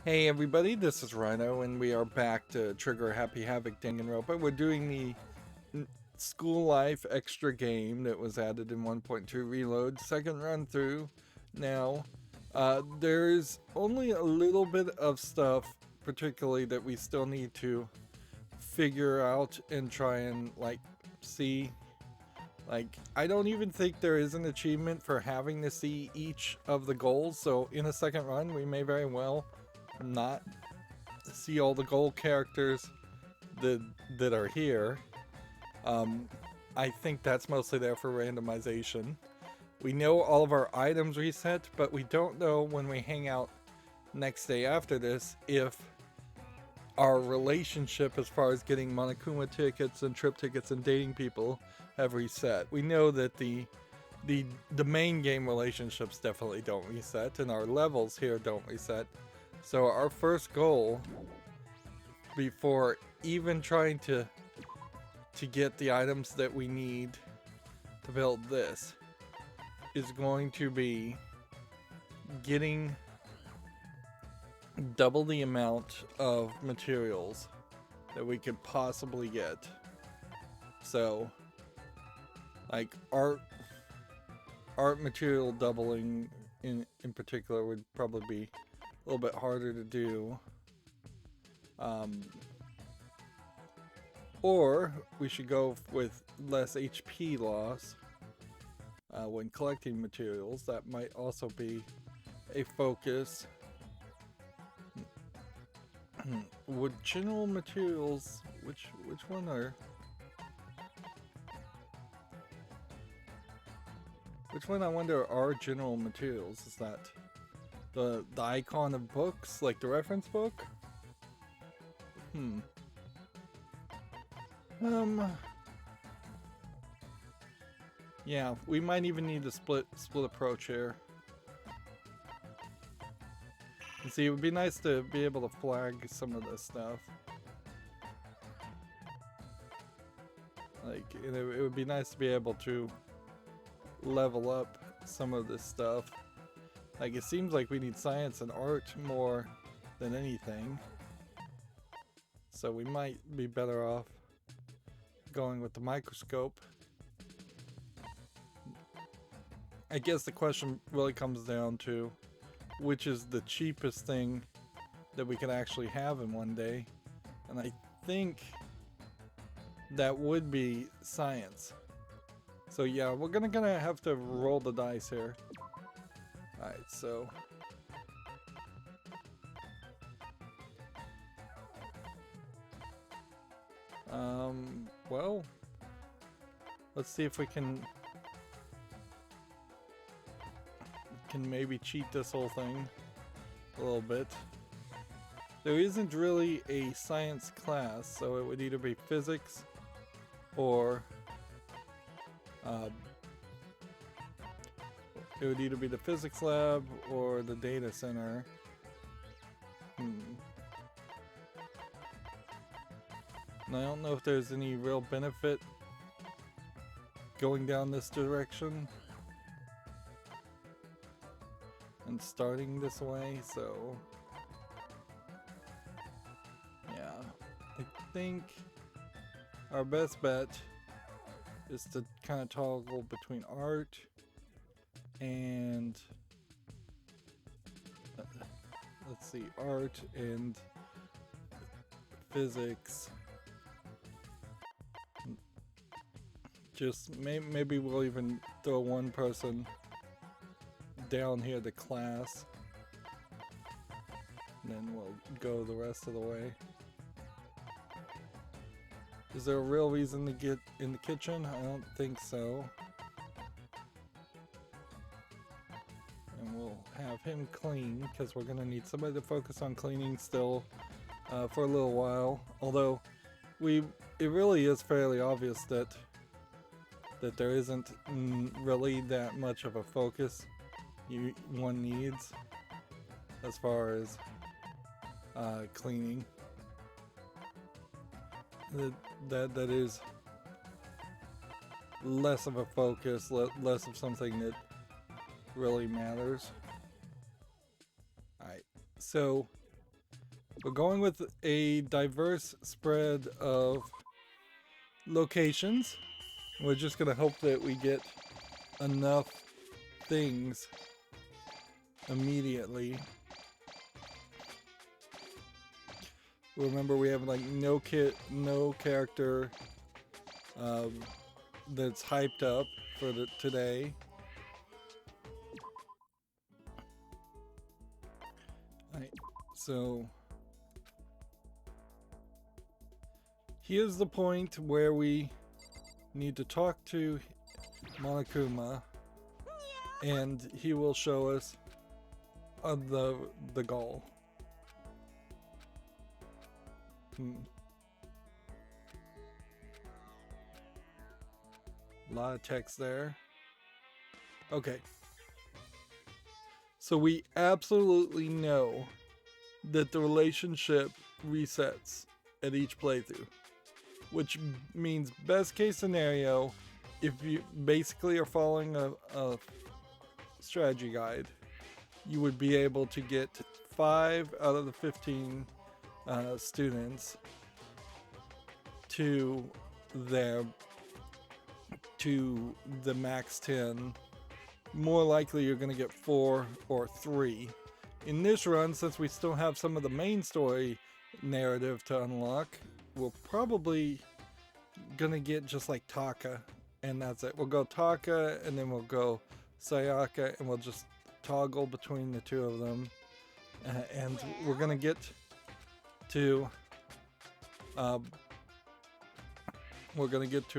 Hey everybody, this is Rydo, and we are back to trigger Happy Havoc Danganronpa. We're doing the school life extra game that was added in 1.2 Reload, second run through. Now, there's only a little bit of stuff, particularly that we still need to figure out and try and see. I don't even think there is an achievement for having to see each of the goals, so in a second run, we may very well not see all the goal characters that are here. Um, I think that's mostly there for randomization. We know all of our items reset, but we don't know when we hang out next day after this if our relationship as far as getting Monokuma tickets and trip tickets and dating people have reset. We know that the main game relationships definitely don't reset, and our levels here don't reset. So our first goal, before even trying to get the items that we need to build this, is going to be getting double the amount of materials that we could possibly get. So, like art material doubling in particular would probably be a little bit harder to do. Or we should go with less HP loss when collecting materials. That might also be a focus. Would general materials, which one are? Which one I wonder are general materials? Is that the icon of books, like the reference book? Yeah, we might even need to split approach here. And see, it would be nice to be able to flag some of this stuff. Like, it would be nice to be able to level up some of this stuff. Like, it seems like we need science and art more than anything. So we might be better off going with the microscope. I guess the question really comes down to which is the cheapest thing that we can actually have in one day. And I think that would be science. So yeah, we're gonna have to roll the dice here. Alright, so well, let's see if we can maybe cheat this whole thing a little bit. There isn't really a science class, so it would either be physics or it would either be the physics lab or the data center. And I don't know if there's any real benefit going down this direction and starting this way, so yeah, I think our best bet is to kind of toggle between art and let's see, art and physics. Just maybe we'll even throw one person down here to class, and then we'll go the rest of the way. Is there a real reason to get in the kitchen? I don't think so. And we'll have him clean, because we're going to need somebody to focus on cleaning still for a little while. Although, it really is fairly obvious that there isn't really that much of a focus one needs as far as cleaning. That is less of a focus, less of something that really matters. Alright, so We're going with a diverse spread of locations. We're just going to hope that we get enough things immediately. Remember, we have like no character that's hyped up for today. Alright, so here's the point where we need to talk to Monokuma, and he will show us the goal. A lot of text there. Okay. So we absolutely know that the relationship resets at each playthrough, which means best case scenario, if you basically are following a strategy guide, you would be able to get 5 out of the 15 students to the max 10. More likely you're going to get 4 or 3. In this run, since we still have some of the main story narrative to unlock, we're probably going to get just like Taka, and that's it. We'll go Taka, and then we'll go Sayaka, and we'll just toggle between the two of them. And we're going to get to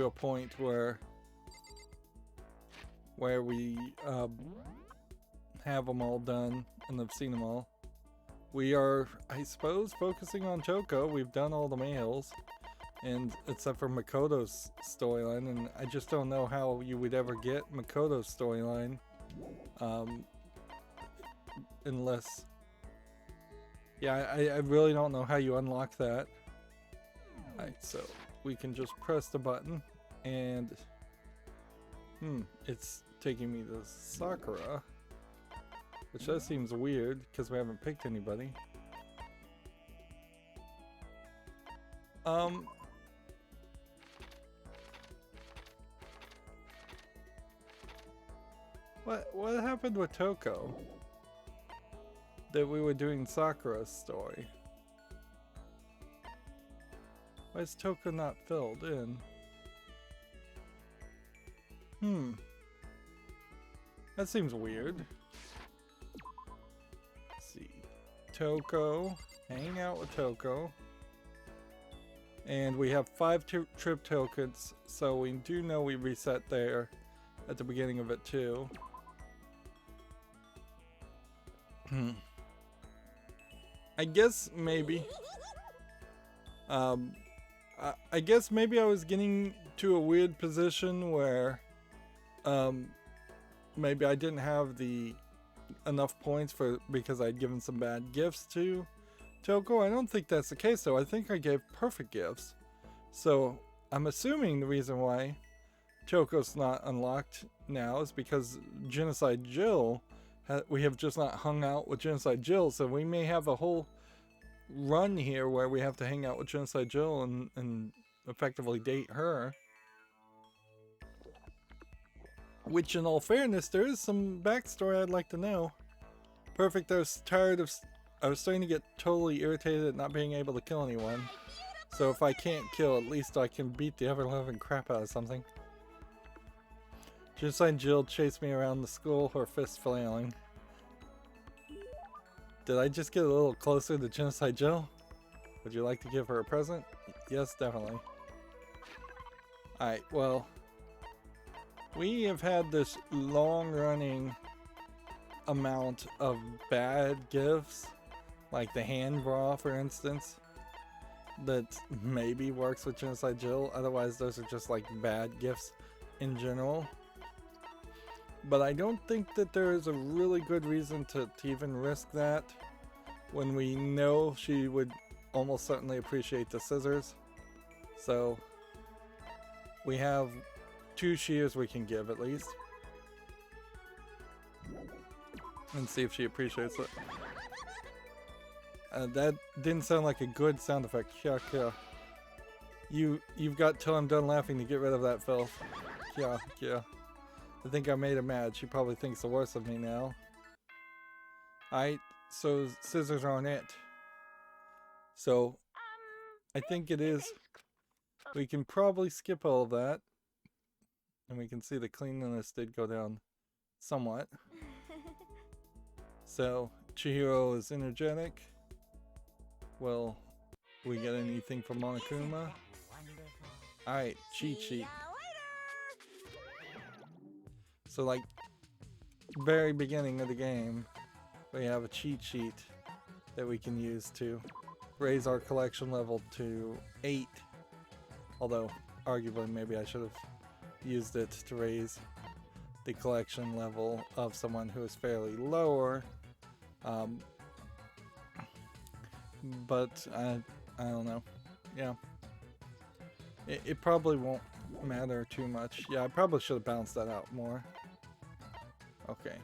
a point where we have them all done and have seen them all. We are, I suppose, focusing on Toko. We've done all the males, and except for Makoto's storyline, and I just don't know how you would ever get Makoto's storyline unless, yeah, I really don't know how you unlock that. Alright, so we can just press the button, and it's taking me to Sakura, which that seems weird because we haven't picked anybody. What happened with Toko? That we were doing Sakura's story. Why is Toko not filled in? That seems weird. Let's see. Toko. Hang out with Toko. And we have 5 trip tokens, so we do know we reset there at the beginning of it too. I guess maybe. I guess maybe I was getting to a weird position where maybe I didn't have enough points because I'd given some bad gifts to Toko. I don't think that's the case though. I think I gave perfect gifts. So I'm assuming the reason why Toko's not unlocked now is because Genocide Jill, we have just not hung out with Genocide Jill, so we may have a whole run here where we have to hang out with Genocide Jill and effectively date her. Which, in all fairness, there is some backstory I'd like to know. Perfect, I was starting to get totally irritated at not being able to kill anyone. So if I can't kill, at least I can beat the ever-loving crap out of something. Genocide Jill chased me around the school, her fist flailing. Did I just get a little closer to Genocide Jill? Would you like to give her a present? Yes, definitely. Alright, well, we have had this long-running amount of bad gifts, like the hand bra, for instance, that maybe works with Genocide Jill. Otherwise, those are just like bad gifts in general. But I don't think that there is a really good reason to even risk that when we know she would almost certainly appreciate the scissors. So we have 2 shears we can give at least. And see if she appreciates it. That didn't sound like a good sound effect. Yeah, yeah. You've got till I'm done laughing to get rid of that filth. Yeah, yeah. I think I made her mad. She probably thinks the worst of me now. Alright, so scissors aren't it. So, I think it is. We can probably skip all of that. And we can see the cleanliness did go down somewhat. So, Chihiro is energetic. Will we get anything from Monokuma? Alright, cheat sheet. So like, very beginning of the game, we have a cheat sheet that we can use to raise our collection level to 8. Although, arguably, maybe I should have used it to raise the collection level of someone who is fairly lower. But I don't know. Yeah. It probably won't matter too much. Yeah, I probably should have balanced that out more. Okay.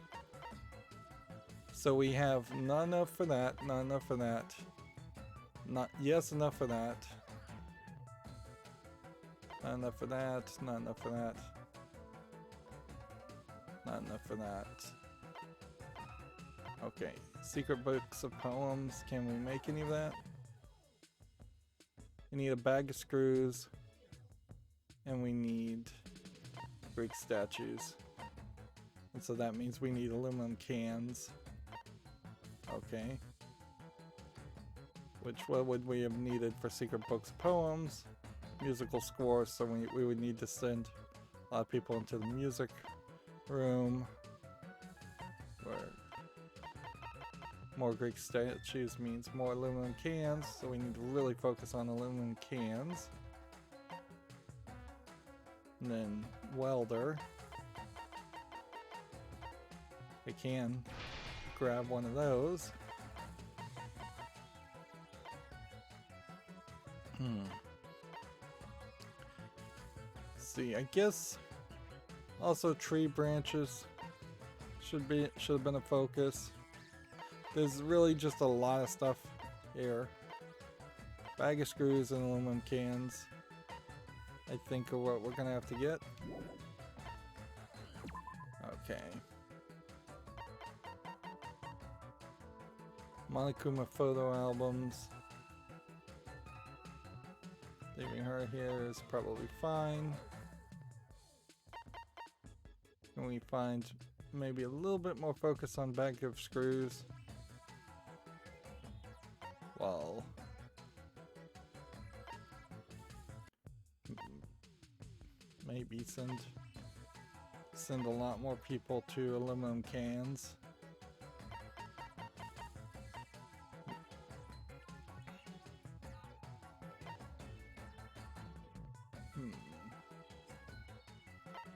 So we have not enough for that, not enough for that. Yes, enough for that. Not enough for that, not enough for that. Not enough for that. Okay, secret books of poems. Can we make any of that? We need a bag of screws. And we need Greek statues. And so that means we need aluminum cans. Okay. What would we have needed for secret books of poems? Musical scores, so we would need to send a lot of people into the music room. Where more Greek statues means more aluminum cans, so we need to really focus on aluminum cans. And then welder. I can grab one of those. See, I guess also tree branches should have been a focus. There's really just a lot of stuff here. Bag of screws and aluminum cans, I think, are what we're gonna have to get. Okay. Monokuma photo albums. Leaving her here is probably fine. Can we find maybe a little bit more focus on bag of screws? Well, maybe send a lot more people to aluminum cans.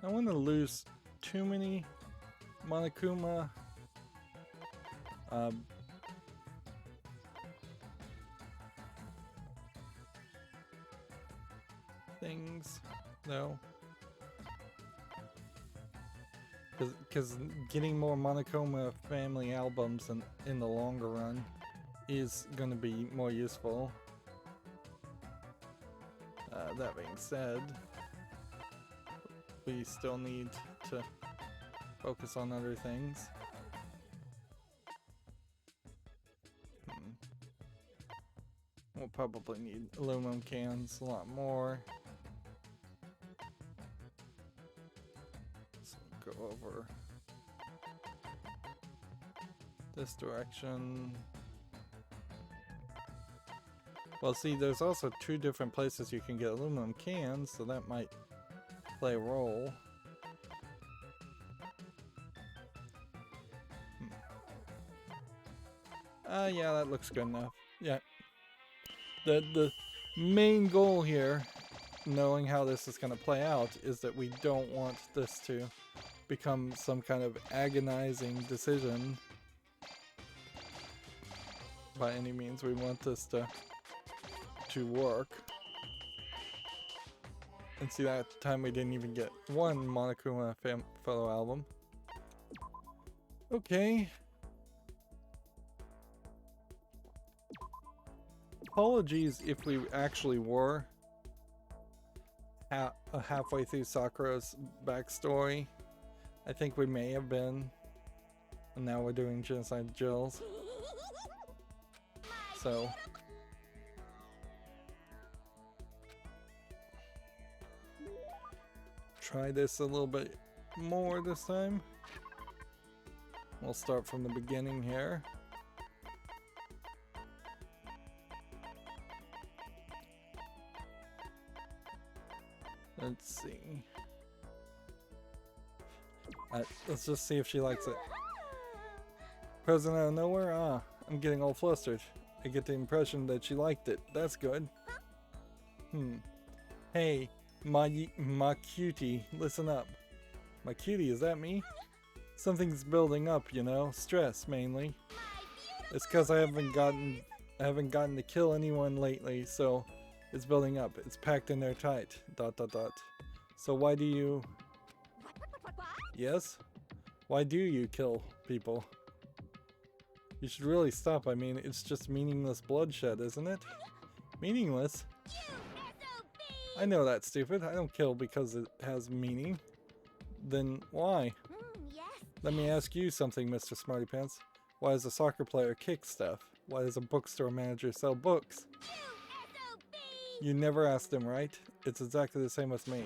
I want to lose too many Monokuma things, though, because getting more Monokuma family albums in the longer run is going to be more useful. That being said, we still need to focus on other things. We'll probably need aluminum cans a lot more. So go over this direction. Well, see, there's also 2 different places you can get aluminum cans, so that might play a role. Yeah, that looks good enough. Yeah. The main goal here, knowing how this is going to play out, is that we don't want this to become some kind of agonizing decision by any means. We want this to work. And see, that time we didn't even get one Monokuma photo album. Okay. apologies if we actually were halfway through Sakura's backstory. I think we may have been. And now we're doing Genocide Jill's. So. Try this a little bit more this time. We'll start from the beginning here. Let's see. Let's just see if she likes it. Present out of nowhere? Ah, I'm getting all flustered. I get the impression that she liked it. That's good. Hey, my cutie, listen up. My cutie, is that me? Something's building up, you know. Stress, mainly. It's because I haven't gotten to kill anyone lately, so it's building up. It's packed in there tight. ... So why do you... Yes? Why do you kill people? You should really stop. I mean, it's just meaningless bloodshed, isn't it? Meaningless? I know that's stupid. I don't kill because it has meaning. Then why? Let me ask you something, Mr. Smartypants. Why does a soccer player kick stuff? Why does a bookstore manager sell books? You never asked him, right? It's exactly the same with me.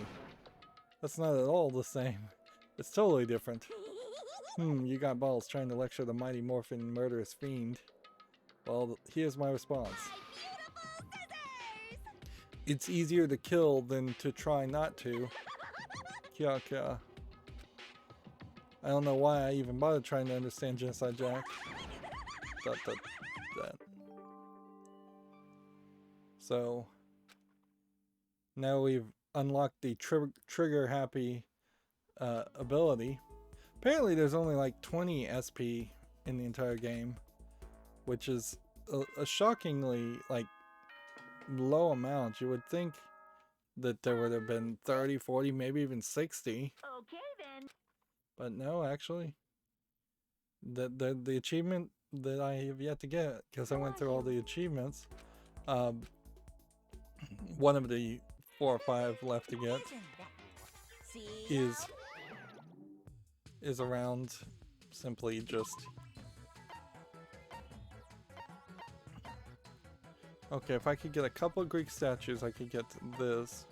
That's not at all the same. It's totally different. You got balls trying to lecture the mighty morphin murderous fiend. Well, here's my response. It's easier to kill than to try not to. Kya kya. I don't know why I even bothered trying to understand Genocide Jack. So, now we've unlocked the trigger happy ability. Apparently there's only like 20 SP in the entire game, which is a shockingly like low amount. You would think that there would have been 30, 40, maybe even 60. Okay then. But no, actually. The achievement that I have yet to get, because I went through all the achievements, one of the 4 or 5 left to get is around simply just... Okay, if I could get a couple of Greek statues, I could get this.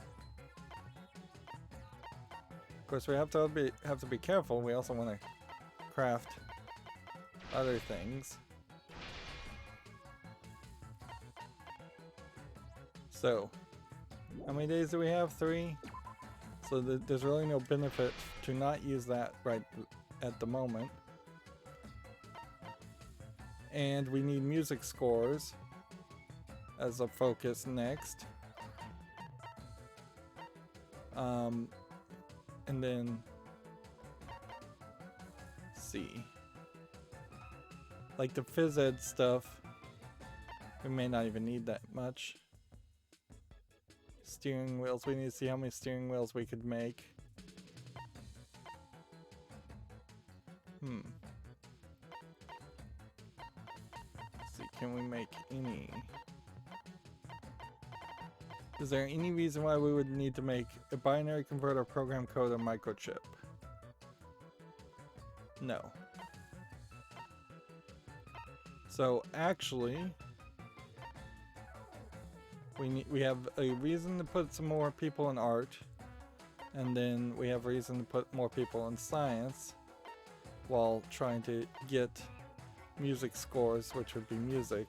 Of course, we have to be careful. We also want to craft other things. So, how many days do we have? 3. So there's really no benefit to not use that right at the moment. And we need music scores as a focus next. And then see, like the phys ed stuff, we may not even need that much. Steering wheels, we need to see how many steering wheels we could make. Let's see, can we make any? Is there any reason why we would need to make a binary converter, program code, or microchip? No. So actually, we have a reason to put some more people in art, and then we have reason to put more people in science, while trying to get music scores, which would be music.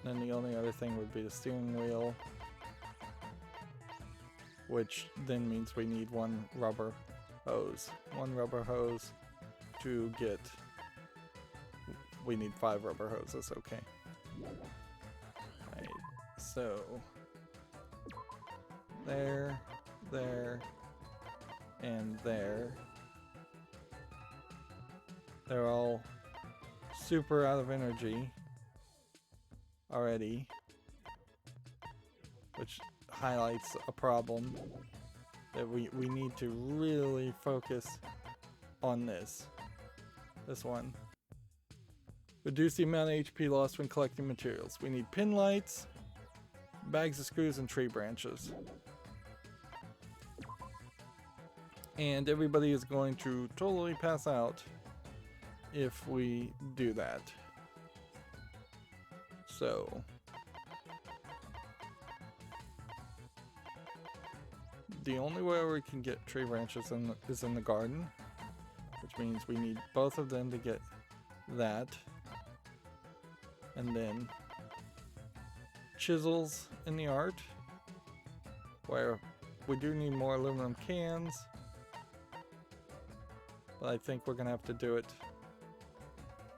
Then the only other thing would be the steering wheel, which then means we need 1 rubber hose. 1 rubber hose to get... We need 5 rubber hoses, okay. Right, so... There, there, and there. They're all super out of energy already, which highlights a problem that we need to really focus on this one. Reduce the amount of HP lost when collecting materials. We need pin lights, bags of screws, and tree branches. And everybody is going to totally pass out if we do that. So the only way we can get tree branches is in the garden, which means we need both of them to get that. And then chisels in the art, where we do need more aluminum cans, but I think we're gonna have to do it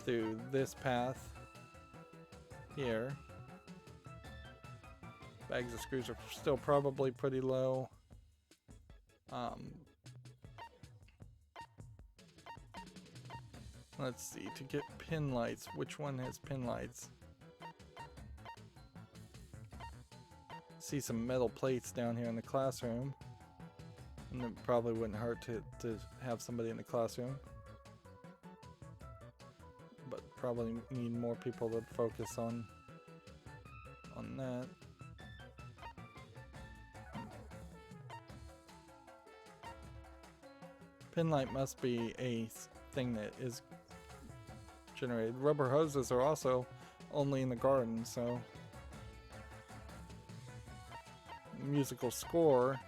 through this path here. Bags of screws are still probably pretty low. Let's see, to get pin lights, which one has pin lights? See some metal plates down here in the classroom. And it probably wouldn't hurt to have somebody in the classroom. But probably need more people to focus on that. Pin light must be a thing that is generated. Rubber hoses are also only in the garden, so musical score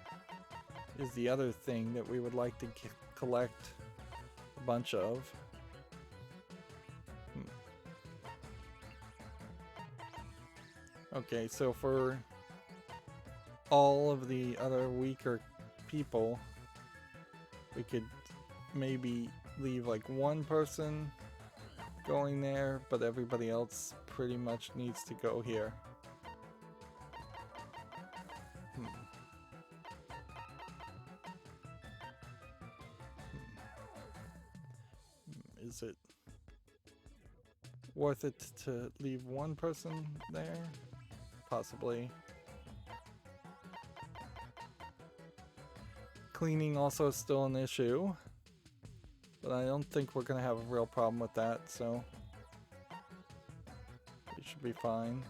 is the other thing that we would like to collect a bunch of. Okay, so for all of the other weaker people, we could maybe leave like one person going there, but everybody else pretty much needs to go here. Is it worth it to leave one person there? Possibly. Cleaning also is still an issue, but I don't think we're gonna have a real problem with that, so it should be fine.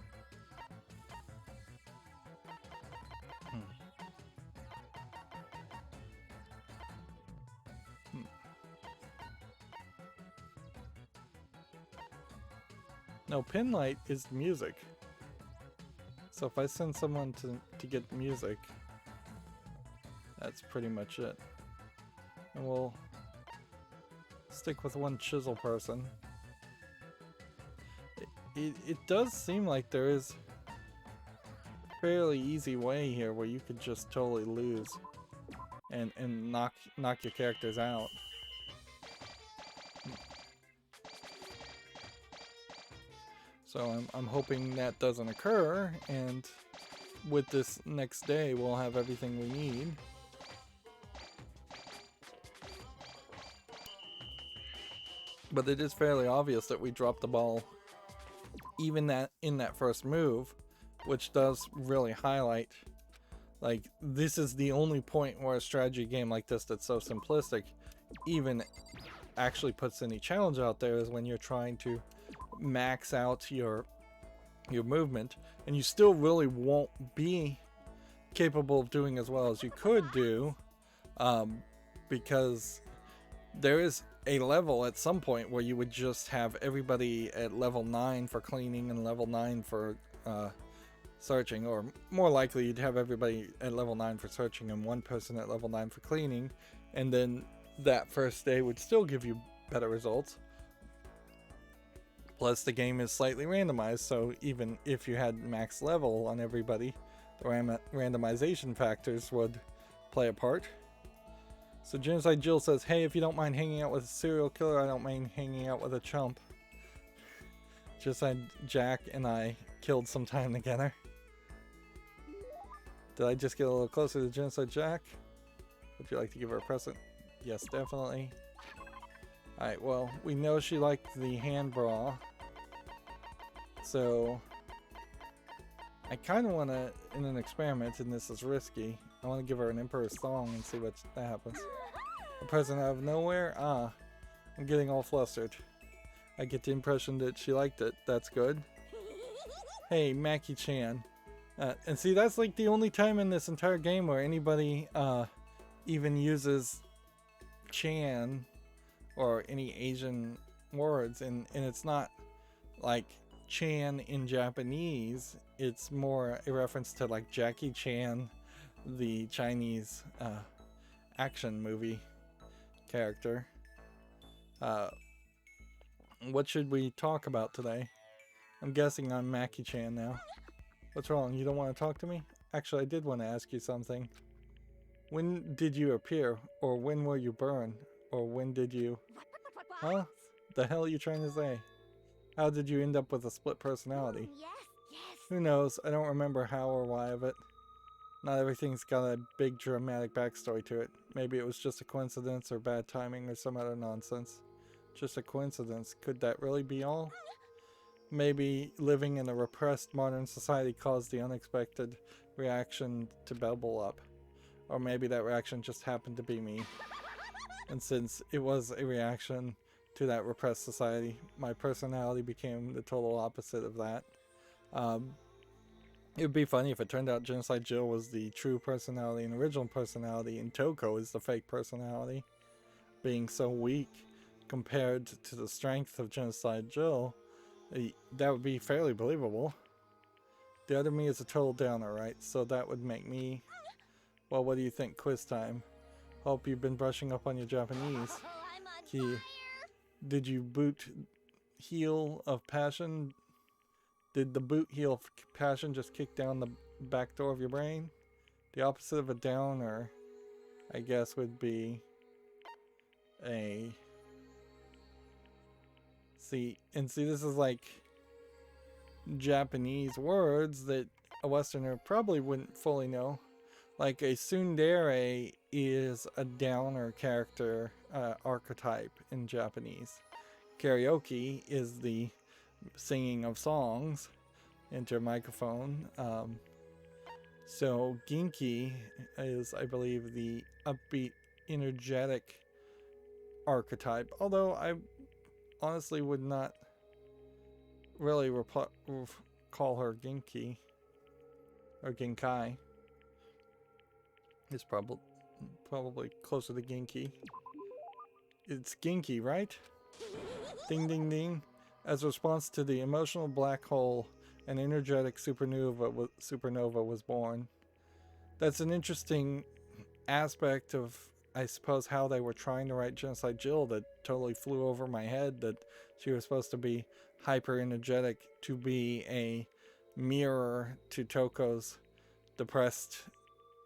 No, pin light is music. So if I send someone to get music, that's pretty much it. And we'll stick with one chisel person. It does seem like there is a fairly easy way here where you could just totally lose and knock your characters out. So I'm hoping that doesn't occur, and with this next day we'll have everything we need. But it is fairly obvious that we dropped the ball even in that first move, which does really highlight, like, this is the only point where a strategy game like this that's so simplistic even actually puts any challenge out there, is when you're trying to max out your movement, and you still really won't be capable of doing as well as you could do, because there is a level at some point where you would just have everybody at level 9 for cleaning and level 9 for searching, or more likely you'd have everybody at level 9 for searching and one person at level 9 for cleaning, and then that first day would still give you better results. Plus the game is slightly randomized, so even if you had max level on everybody, the randomization factors would play a part. So Genocide Jill says, hey, if you don't mind hanging out with a serial killer, I don't mind hanging out with a chump. Genocide Jack and I killed some time together. Did I just get a little closer to Genocide Jack? Would you like to give her a present? Yes, definitely. Alright, well, we know she liked the hand bra. So I kind of want to, in an experiment, and this is risky, I want to give her an Emperor's Thong and see what that happens. A present out of nowhere? Ah, I'm getting all flustered. I get the impression that she liked it. That's good. Hey, Maki-chan. And see, that's like the only time in this entire game where anybody even uses chan or any Asian words, and it's not like Chan in Japanese. It's more a reference to like Jackie Chan, the Chinese action movie character. What should we talk about today? I'm guessing I'm Maki-chan now. What's wrong? You don't want to talk to me? Actually, I did want to ask you something. When did you appear? Or when will you burn? Or when did you... Huh? The hell are you trying to say? How did you end up with a split personality? Who knows? I don't remember how or why of it. Not everything's got a big dramatic backstory to it. Maybe it was just a coincidence or bad timing or some other nonsense. Just a coincidence. Could that really be all? Maybe living in a repressed modern society caused the unexpected reaction to bubble up. Or maybe that reaction just happened to be me. And since it was a reaction to that repressed society, my personality became the total opposite of that. It would be funny if it turned out Genocide Jill was the true personality and original personality, and Toko is the fake personality. Being so weak compared to the strength of Genocide Jill, that would be fairly believable. The other me is a total downer, right? So that would make me... Well, what do you think? Quiz time. Hope you've been brushing up on your Japanese. Did you boot heel of passion? Did the boot heel of passion just kick down the back door of your brain? The opposite of a downer, I guess, would be a... See, this is like Japanese words that a Westerner probably wouldn't fully know. Like a tsundere is a downer character archetype in Japanese. Karaoke is the singing of songs into a microphone. So Genki is, I believe, the upbeat, energetic archetype. Although I honestly would not really call her Genki or Genkai. It's probably closer to Genki. It's Genki, right? Ding ding ding. As a response to the emotional black hole, an energetic supernova was born. That's an interesting aspect of, I suppose, how they were trying to write Genocide Jill that totally flew over my head, that she was supposed to be hyper energetic to be a mirror to Toko's depressed,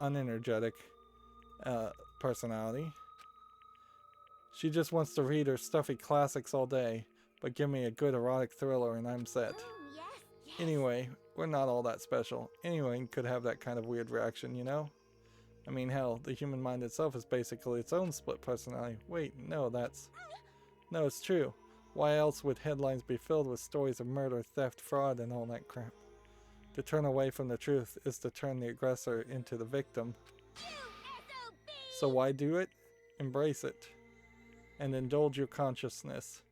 unenergetic personality. She just wants to read her stuffy classics all day, but give me a good erotic thriller and I'm set. Anyway, we're not all that special. Anyone could have that kind of weird reaction, you know? I mean, hell, the human mind itself is basically its own split personality. Wait, no, no, it's true. Why else would headlines be filled with stories of murder, theft, fraud, and all that crap? To turn away from the truth is to turn the aggressor into the victim. So why do it? Embrace it. And indulge your consciousness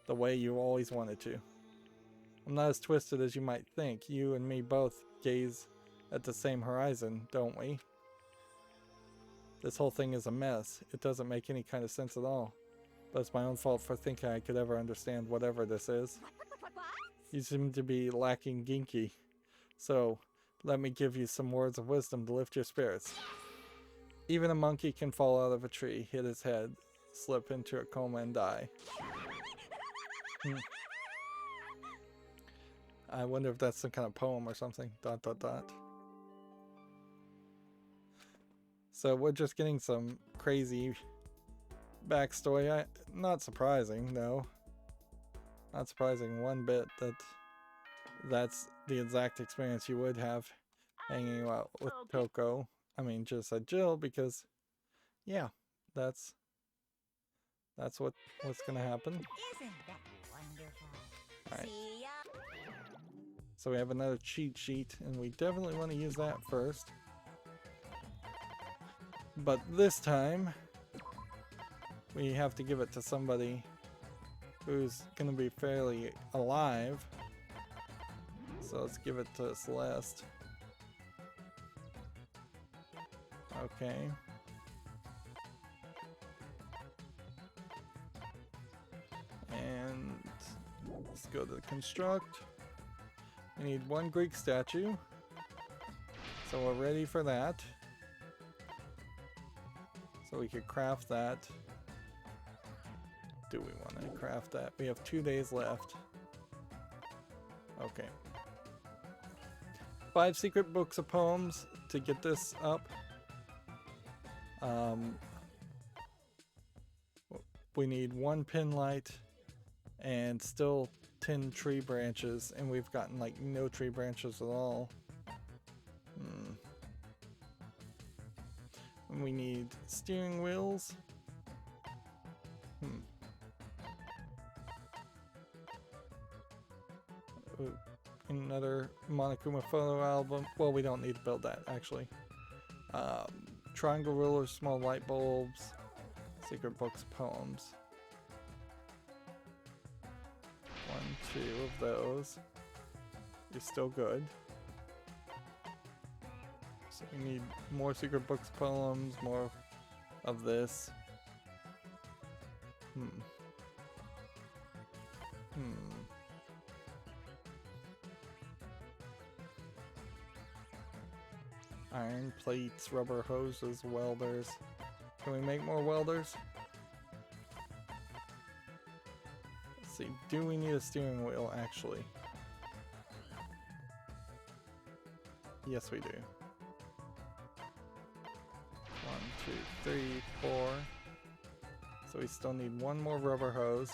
the way you always wanted to. I'm not as twisted as you might think. You and me both gaze at the same horizon, don't we? This whole thing is a mess. It doesn't make any kind of sense at all. But it's my own fault for thinking I could ever understand whatever this is. You seem to be lacking Genki. So, let me give you some words of wisdom to lift your spirits. Even a monkey can fall out of a tree, hit his head, slip into a coma and die. I wonder if that's some kind of poem or something. ... So we're just getting some crazy backstory. Not surprising, though. Not surprising one bit that that's the exact experience you would have hanging out with Toko. I mean, just a Jill, because, yeah, that's what's gonna happen. Isn't that wonderful? Alright. So we have another cheat sheet, and we definitely want to use that first. But this time, we have to give it to somebody who's gonna be fairly alive. So let's give it to Celeste. Okay. And let's go to the construct. We need one Greek statue. So we're ready for that. So we could craft that. Do we want to craft that? We have 2 days left. Okay. 5 secret books of poems to get this up. We need 1 pin light and still 10 tree branches, and we've gotten like no tree branches at all. And we need steering wheels. Ooh, another Monokuma photo album. Well, we don't need to build that actually. Triangle rulers, small light bulbs, secret books, poems. 1, 2 of those. You're still good. So we need more secret books, poems, more of this. Iron plates, rubber hoses, welders. Can we make more welders? Let's see, do we need a steering wheel actually? Yes, we do. 1, 2, 3, 4. So we still need 1 more rubber hose.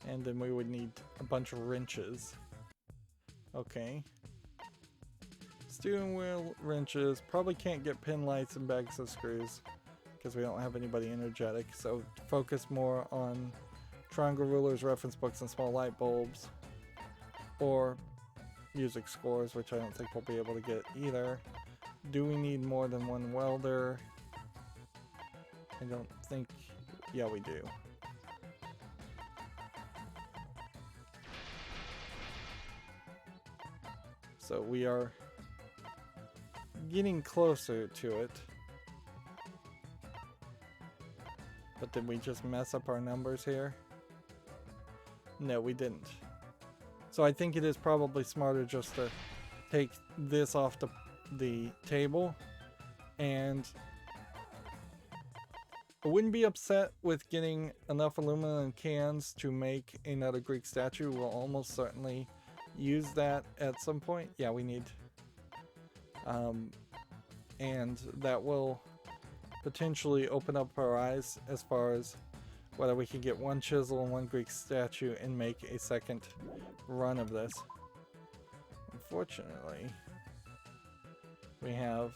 And then we would need a bunch of wrenches. Okay. Steering wheel, wrenches. Probably can't get pin lights and bags of screws because we don't have anybody energetic. So focus more on triangle rulers, reference books, and small light bulbs. Or music scores, which I don't think we'll be able to get either. Do we need more than 1 welder? I don't think... Yeah, we do. So we are getting closer to it. But did we just mess up our numbers here? No, we didn't. So I think it is probably smarter just to take this off the table. And I wouldn't be upset with getting enough aluminum cans to make another Greek statue. We'll almost certainly use that at some point. Yeah, we need. And that will potentially open up our eyes as far as whether we can get 1 chisel and 1 Greek statue and make a second run of this. Unfortunately, we have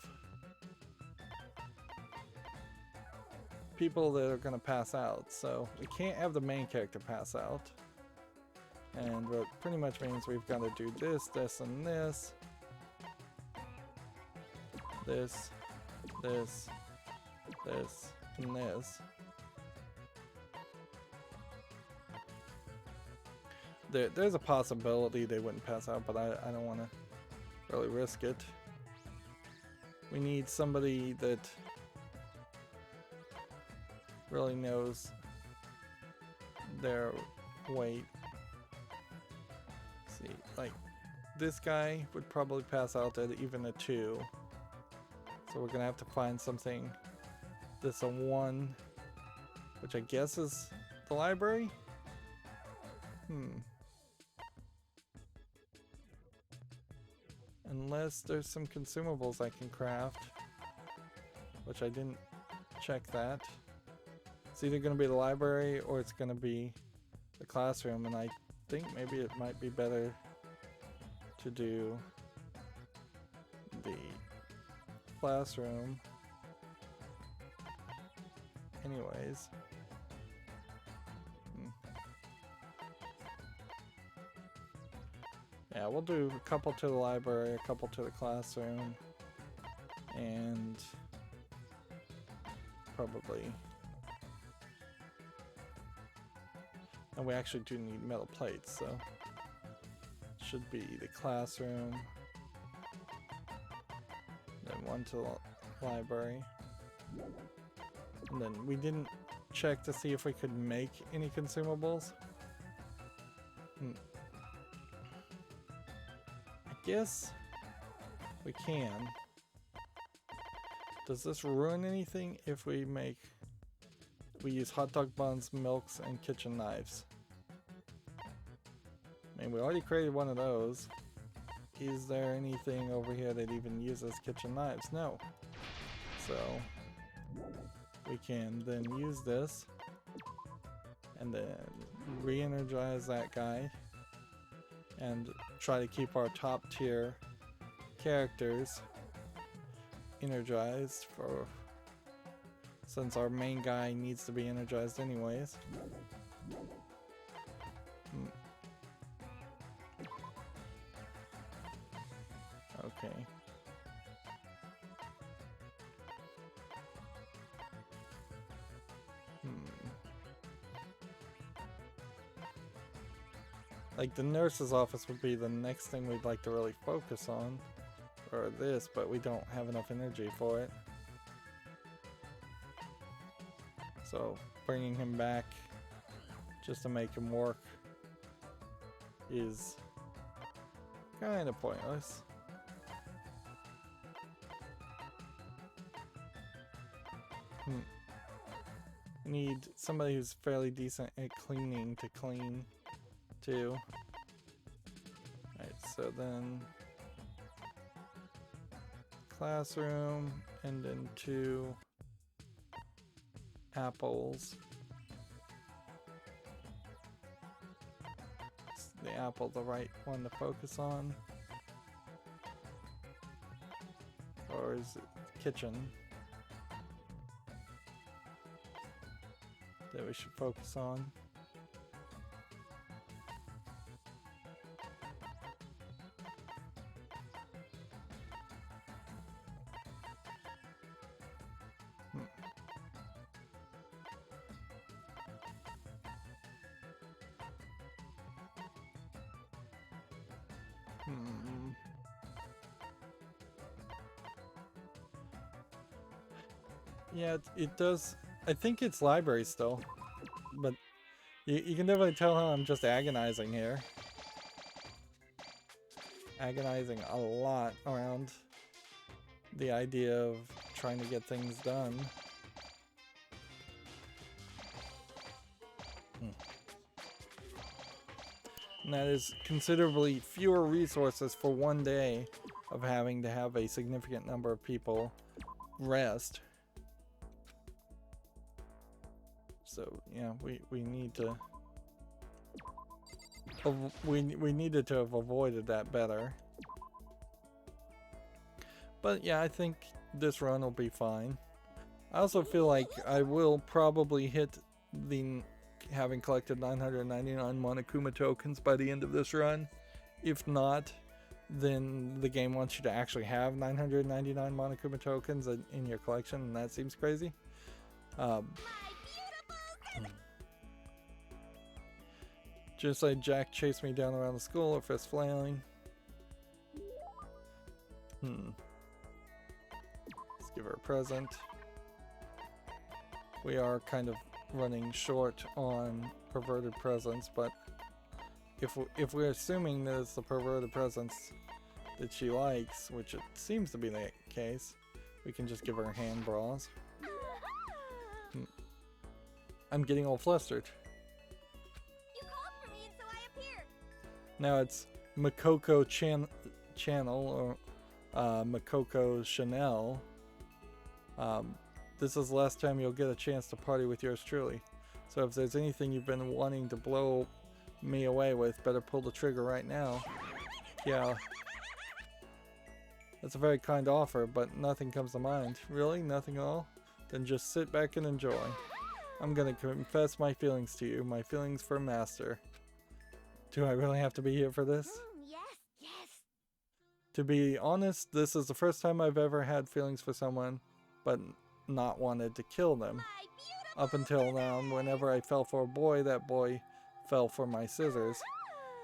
people that are going to pass out, so we can't have the main character pass out. And what pretty much means we've got to do this, this, and this. This, this, this, and this. There's a possibility they wouldn't pass out, but I don't want to really risk it. We need somebody that really knows their weight. See, like this guy would probably pass out at even a 2. So we're gonna have to find something that's a 1, which I guess is the library. Unless there's some consumables I can craft, which I didn't check that. It's either gonna be the library or it's gonna be the classroom, and I think maybe it might be better to do the classroom. Anyways. Yeah, we'll do a couple to the library, a couple to the classroom, and probably... And we actually do need metal plates, so... Should be the classroom, then one to the library, and then we didn't check to see if we could make any consumables. I guess we can. Does this ruin anything if we use hot dog buns, milks, and kitchen knives? I mean, we already created one of those. Is there anything over here that even uses kitchen knives? No. So we can then use this and then re-energize that guy and try to keep our top tier characters energized since our main guy needs to be energized anyways. Okay. Like the nurse's office would be the next thing we'd like to really focus on, or this, but we don't have enough energy for it. So bringing him back just to make him work is kind of pointless. Need somebody who's fairly decent at cleaning to clean too. Alright, so then classroom and then 2 apples. Is the apple the right one to focus on? Or is it kitchen that we should focus on? Yeah, it does. I think it's library still, but you can definitely tell how I'm just agonizing here. Agonizing a lot around the idea of trying to get things done. And that is considerably fewer resources for one day of having to have a significant number of people rest. So yeah, we need to we needed to have avoided that better. But yeah, I think this run will be fine. I also feel like I will probably hit the having collected 999 Monokuma tokens by the end of this run. If not, then the game wants you to actually have 999 Monokuma tokens in your collection, and that seems crazy. Just like Jack chased me down around the school, her fist flailing. Let's give her a present. We are kind of running short on perverted presents, but if we're assuming that it's the perverted presents that she likes, which it seems to be the case, we can just give her hand bras. I'm getting all flustered. You called for me and so I appeared. Now it's Makoko Channel or Makoko Chanel. This is the last time you'll get a chance to party with yours truly. So if there's anything you've been wanting to blow me away with, better pull the trigger right now. Yeah. That's a very kind offer, but nothing comes to mind. Really? Nothing at all? Then just sit back and enjoy. I'm gonna confess my feelings to you. My feelings for Master. Do I really have to be here for this? Yes, To be honest, this is the first time I've ever had feelings for someone, but not wanted to kill them. Up until now, whenever I fell for a boy, that boy fell for my scissors.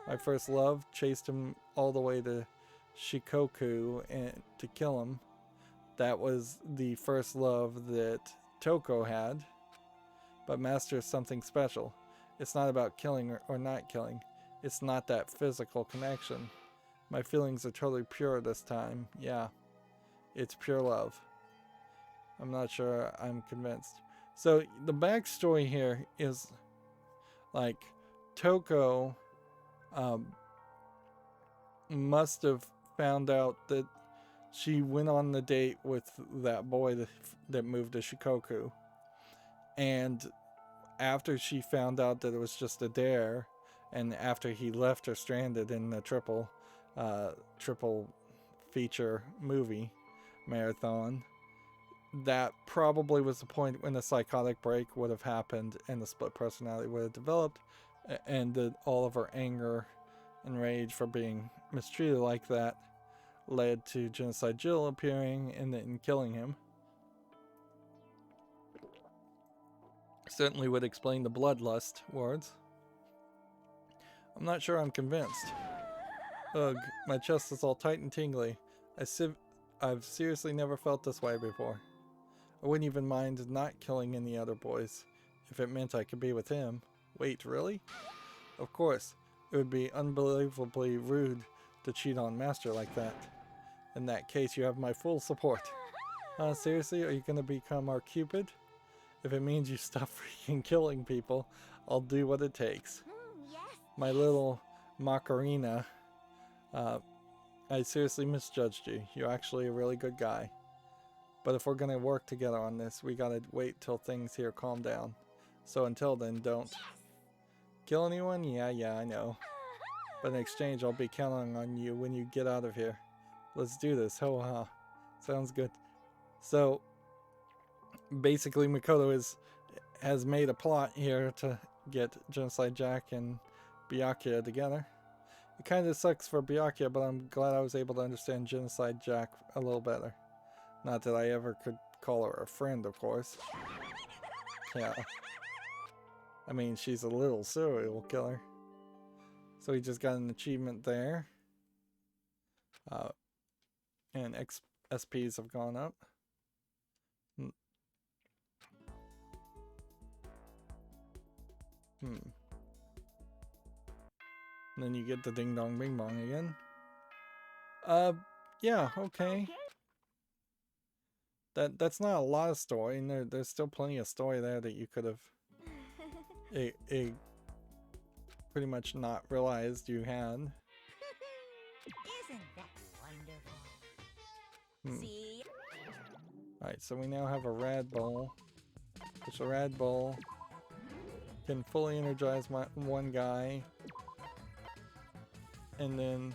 My first love chased him all the way to Shikoku and to kill him. That was the first love that Toko had. But Master is something special. It's not about killing or not killing. It's not that physical connection. My feelings are totally pure this time. Yeah, it's pure love. I'm not sure I'm convinced. So the backstory here is like Toko must have found out that she went on the date with that boy that moved to Shikoku. And after she found out that it was just a dare, and after he left her stranded in the triple feature movie marathon, that probably was the point when the psychotic break would have happened and the split personality would have developed, and that all of her anger and rage for being mistreated like that led to Genocide Jill appearing and then killing him. Certainly would explain the bloodlust words. I'm not sure I'm convinced. Ugh, my chest is all tight and tingly. I've seriously never felt this way before. I wouldn't even mind not killing any other boys if it meant I could be with him. Wait, really? Of course, it would be unbelievably rude to cheat on Master like that. In that case, you have my full support. Seriously, are you going to become our Cupid? If it means you stop freaking killing people, I'll do what it takes. Yes. My little Macarena, I seriously misjudged you. You're actually a really good guy. But if we're going to work together on this, we got to wait till things here calm down. So until then, don't kill anyone? Yeah, I know. But in exchange, I'll be counting on you when you get out of here. Let's do this. Ho ha. Sounds good. So basically, Makoto has made a plot here to get Genocide Jack and Byakuya together. It kind of sucks for Byakuya, but I'm glad I was able to understand Genocide Jack a little better. Not that I ever could call her a friend, of course. Yeah. I mean, she's a little serial killer. So he just got an achievement there. And SPs have gone up. And then you get the ding dong bing bong again. Yeah, okay. That's not a lot of story, and there's still plenty of story there that you could have pretty much not realized you had. Isn't that wonderful? See? Alright, so we now have a rad ball. Which a rad ball can fully energize one guy. And then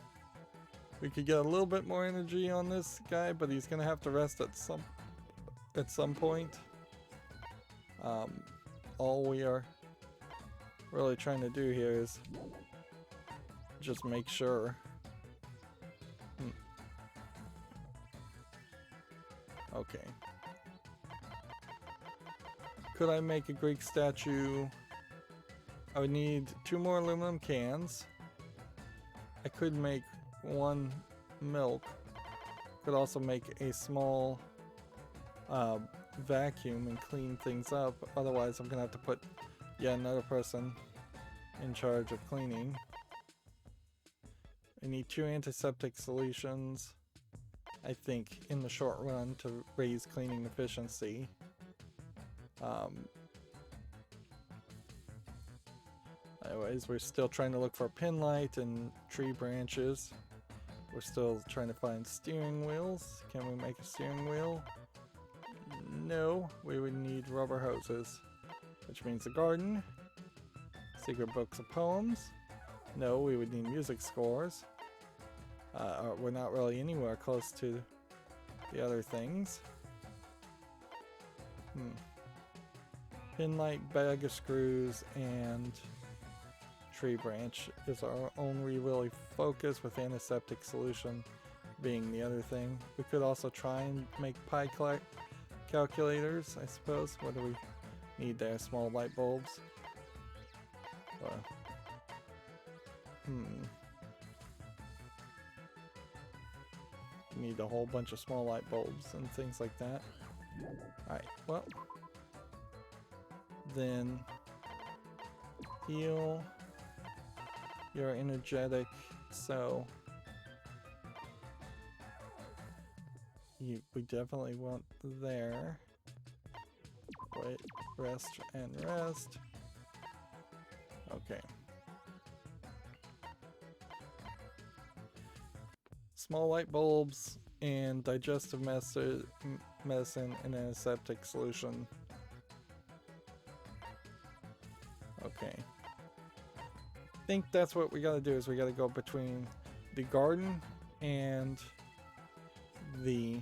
we could get a little bit more energy on this guy, but he's gonna have to rest at some point. All we are really trying to do here is just make sure. Okay. Could I make a Greek statue? I would need 2 more aluminum cans. I could make 1 milk. Could also make a small vacuum and clean things up. Otherwise, I'm gonna have to put yet another person in charge of cleaning. I need 2 antiseptic solutions, I think, in the short run to raise cleaning efficiency. Anyways, we're still trying to look for pin light and tree branches. We're still trying to find steering wheels. Can we make a steering wheel? No, we would need rubber hoses, which means a garden. Secret books of poems. No, we would need music scores. We're not really anywhere close to the other things. Pin light, bag of screws, and tree branch is our only really focus, with antiseptic solution being the other thing. We could also try and make pie calculators, I suppose. What do we need there? Small light bulbs. Need a whole bunch of small light bulbs and things like that. Alright, well. Then heal. You're energetic, so we definitely want there. Wait, rest and rest. Okay. Small light bulbs and digestive medicine in an aseptic solution. Okay. I think that's what we gotta do, is we gotta go between the garden and the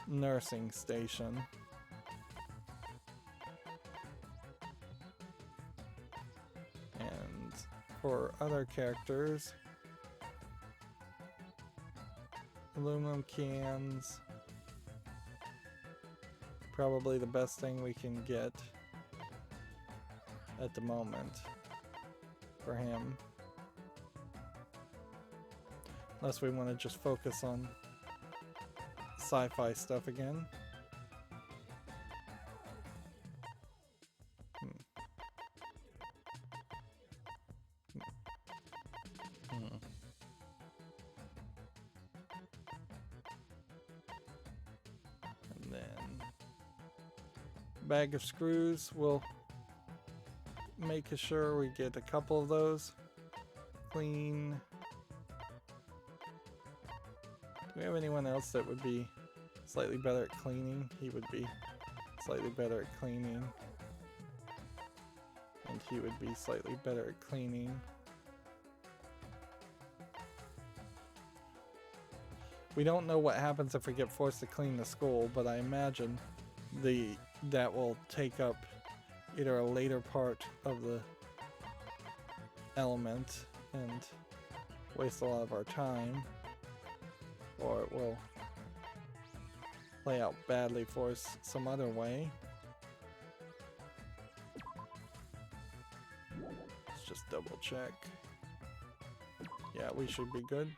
nursing station. And for other characters, aluminum cans, probably the best thing we can get at the moment for him. Unless we want to just focus on sci-fi stuff again. And then bag of screws, we'll make sure we get a couple of those. Clean. Do we have anyone else that would be slightly better at cleaning? He would be slightly better at cleaning. And he would be slightly better at cleaning. We don't know what happens if we get forced to clean the school, but I imagine that will take up either a later part of the element and waste a lot of our time, or it will play out badly for us some other way. Let's just double check. Yeah, we should be good.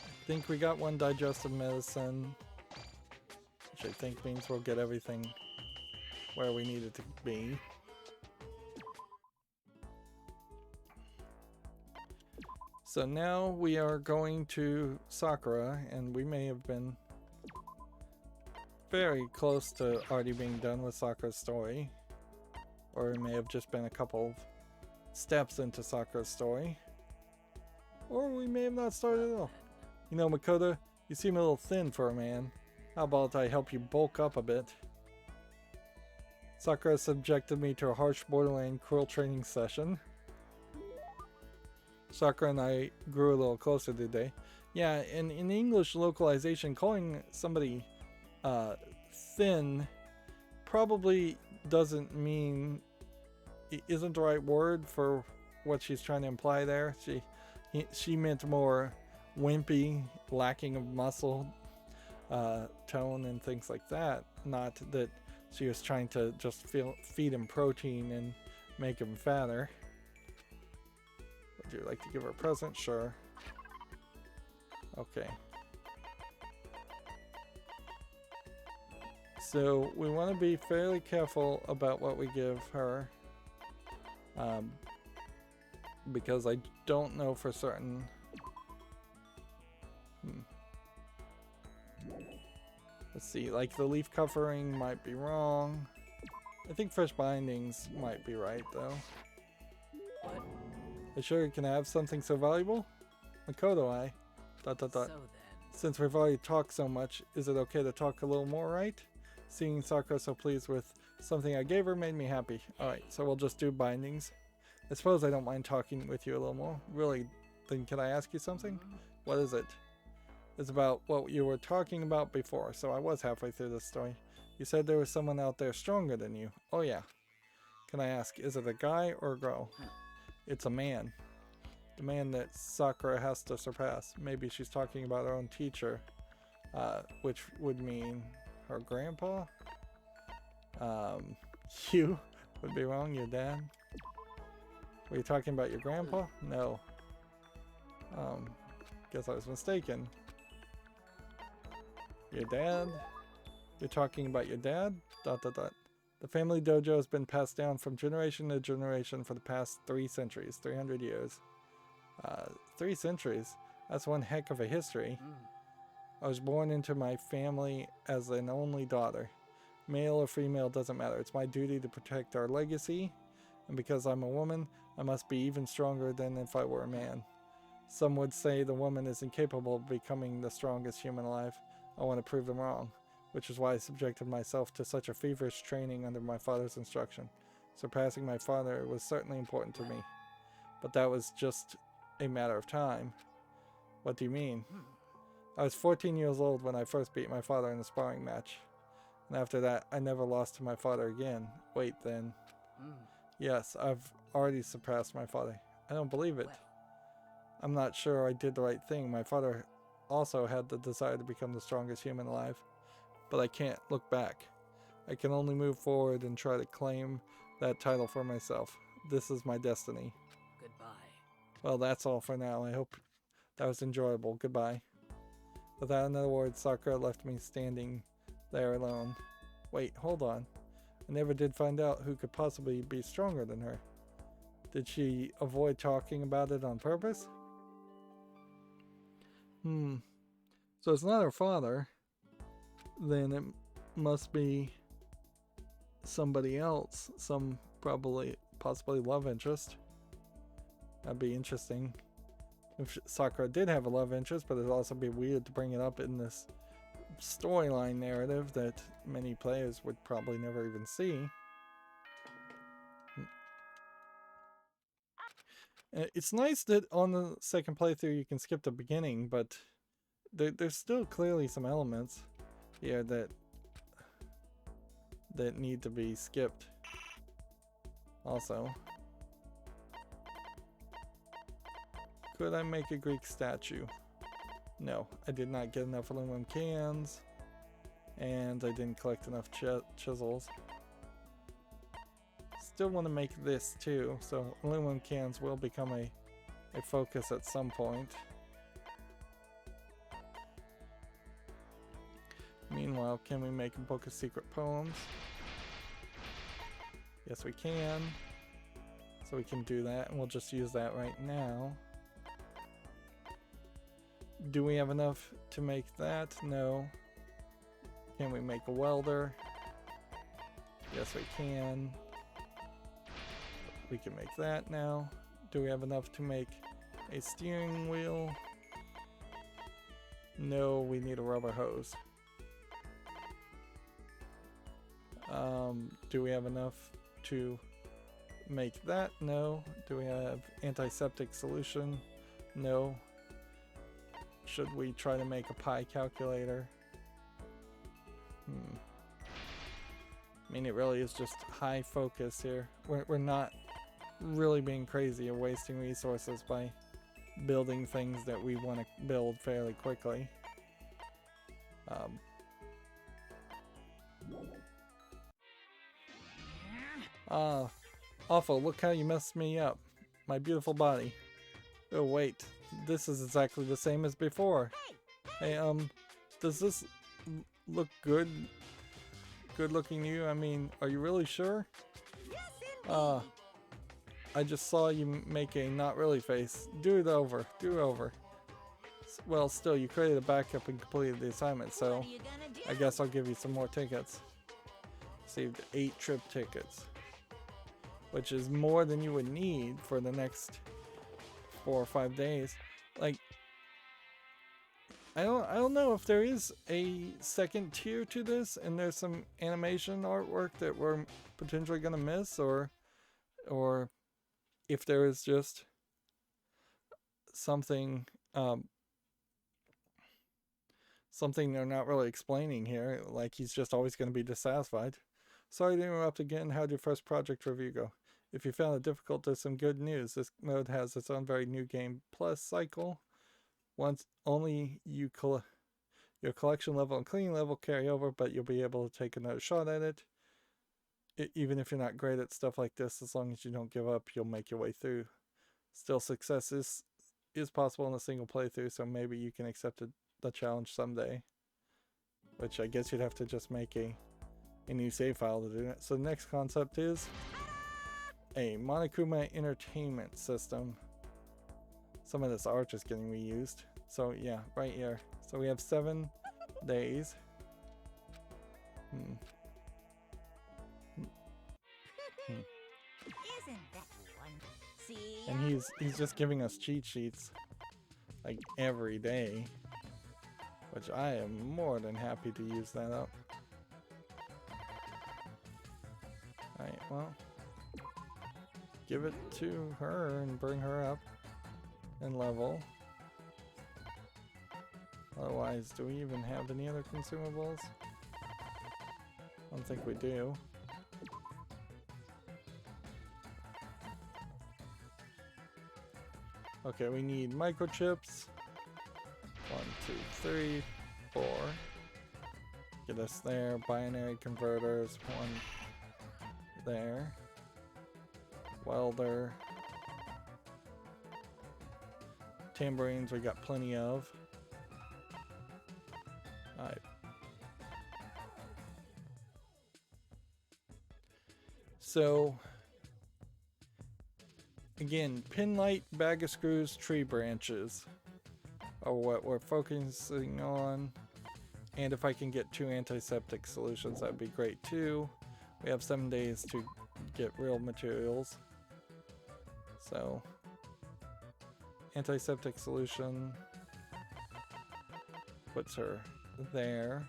I think we got one digestive medicine, which I think means we'll get everything where we need it to be. So now we are going to Sakura, and we may have been very close to already being done with Sakura's story, or we may have just been a couple of steps into Sakura's story, or we may have not started at all. You know, Makoto, you seem a little thin for a man. How about I help you bulk up a bit? Sakura subjected me to a harsh, borderline cruel training session. Sakura and I grew a little closer today. Yeah, and in English localization, calling somebody thin probably doesn't mean, isn't the right word for what she's trying to imply there. She meant more wimpy, lacking of muscle tone and things like that. Not that she was trying to just feed him protein and make him fatter. Would you like to give her a present? Sure. Okay. So we want to be fairly careful about what we give her, because I don't know for certain. Let's see, like the leaf covering might be wrong. I think fresh bindings might be right though. I sure you can have something so valuable? Makoto, So then. Since we've already talked so much, is it okay to talk a little more, right? Seeing Sakura so pleased with something I gave her made me happy. Alright, so we'll just do bindings. I suppose I don't mind talking with you a little more. Really, then can I ask you something? What is it? is about what you were talking about before, so I was halfway through this story. You said there was someone out there stronger than you. Oh yeah. Can I ask, is it a guy or a girl? It's a man. The man that Sakura has to surpass. Maybe she's talking about her own teacher, which would mean her grandpa? You would be wrong, your dad? Were you talking about your grandpa? No. Guess I was mistaken. Your dad? You're talking about your dad? ... The family dojo has been passed down from generation to generation for the past 3 centuries, 300 years. 3 centuries? That's one heck of a history. I was born into my family as an only daughter. Male or female doesn't matter. It's my duty to protect our legacy, and because I'm a woman, I must be even stronger than if I were a man. Some would say the woman is incapable of becoming the strongest human alive. I want to prove them wrong, which is why I subjected myself to such a feverish training under my father's instruction. Surpassing my father was certainly important to me, but that was just a matter of time. What do you mean? I was 14 years old when I first beat my father in a sparring match, and after that I never lost to my father again. Wait, then. Yes, I've already surpassed my father. I don't believe it. I'm not sure I did the right thing. My father also had the desire to become the strongest human alive, but I can't look back. I can only move forward and try to claim that title for myself. This is my destiny. Goodbye. Well, that's all for now. I hope that was enjoyable. Goodbye. Without another word, Sakura left me standing there alone. Wait, hold on. I never did find out who could possibly be stronger than her. Did she avoid talking about it on purpose? So it's not her father. Then it must be somebody else. Some possibly love interest. That'd be interesting. If Sakura did have a love interest, but it'd also be weird to bring it up in this storyline narrative that many players would probably never even see. It's nice that on the second playthrough you can skip the beginning, but there's still clearly some elements here that need to be skipped. Also, could I make a Greek statue? No, I did not get enough aluminum cans, and I didn't collect enough chisels. Still want to make this too, so aluminum cans will become a focus at some point. Meanwhile, can we make a book of secret poems? Yes, we can. So we can do that, and we'll just use that right now. Do we have enough to make that? No. Can we make a welder? Yes, we can. We can make that now. Do we have enough to make a steering wheel? No, we need a rubber hose. Do we have enough to make that? No. Do we have antiseptic solution? No. Should we try to make a pi calculator? I mean, it really is just high focus here. We're not really being crazy or wasting resources by building things that we want to build fairly quickly. Awful, look how you messed me up. My beautiful body. Oh wait, this is exactly the same as before. Hey, does this look good? Good looking to you? I mean, are you really sure? I just saw you make a not really face. Do it over. Do it over. Well, still, you created a backup and completed the assignment, so I guess I'll give you some more tickets. Saved 8 trip tickets, which is more than you would need for the next 4 or 5 days. Like, I don't know if there is a second tier to this, and there's some animation artwork that we're potentially gonna miss, or if there is just something something they're not really explaining here. Like he's just always going to be dissatisfied. Sorry to interrupt again. How'd your first project review go? If you found it difficult, there's some good news. This mode has its own very new game plus cycle. Once only your collection level and cleaning level carry over, but you'll be able to take another shot at it. Even if you're not great at stuff like this, as long as you don't give up, you'll make your way through. Still, success is possible in a single playthrough, so maybe you can accept the challenge someday. Which I guess you'd have to just make a new save file to do it. So the next concept is a Monokuma entertainment system. Some of this art is getting reused. So yeah, right here. So we have 7 days. Isn't that one? See? And he's just giving us cheat sheets like every day, which I am more than happy to use that up. Alright, well, give it to her and bring her up and level. Otherwise, do we even have any other consumables? I don't think we do. Okay, we need microchips. 1, 2, 3, 4. Get us there. Binary converters. 1 there. Welder. Tambourines we got plenty of. Alright. So again, pin light, bag of screws, tree branches are what we're focusing on. And if I can get 2 antiseptic solutions, that'd be great too. We have 7 days to get real materials. So, antiseptic solution puts her there.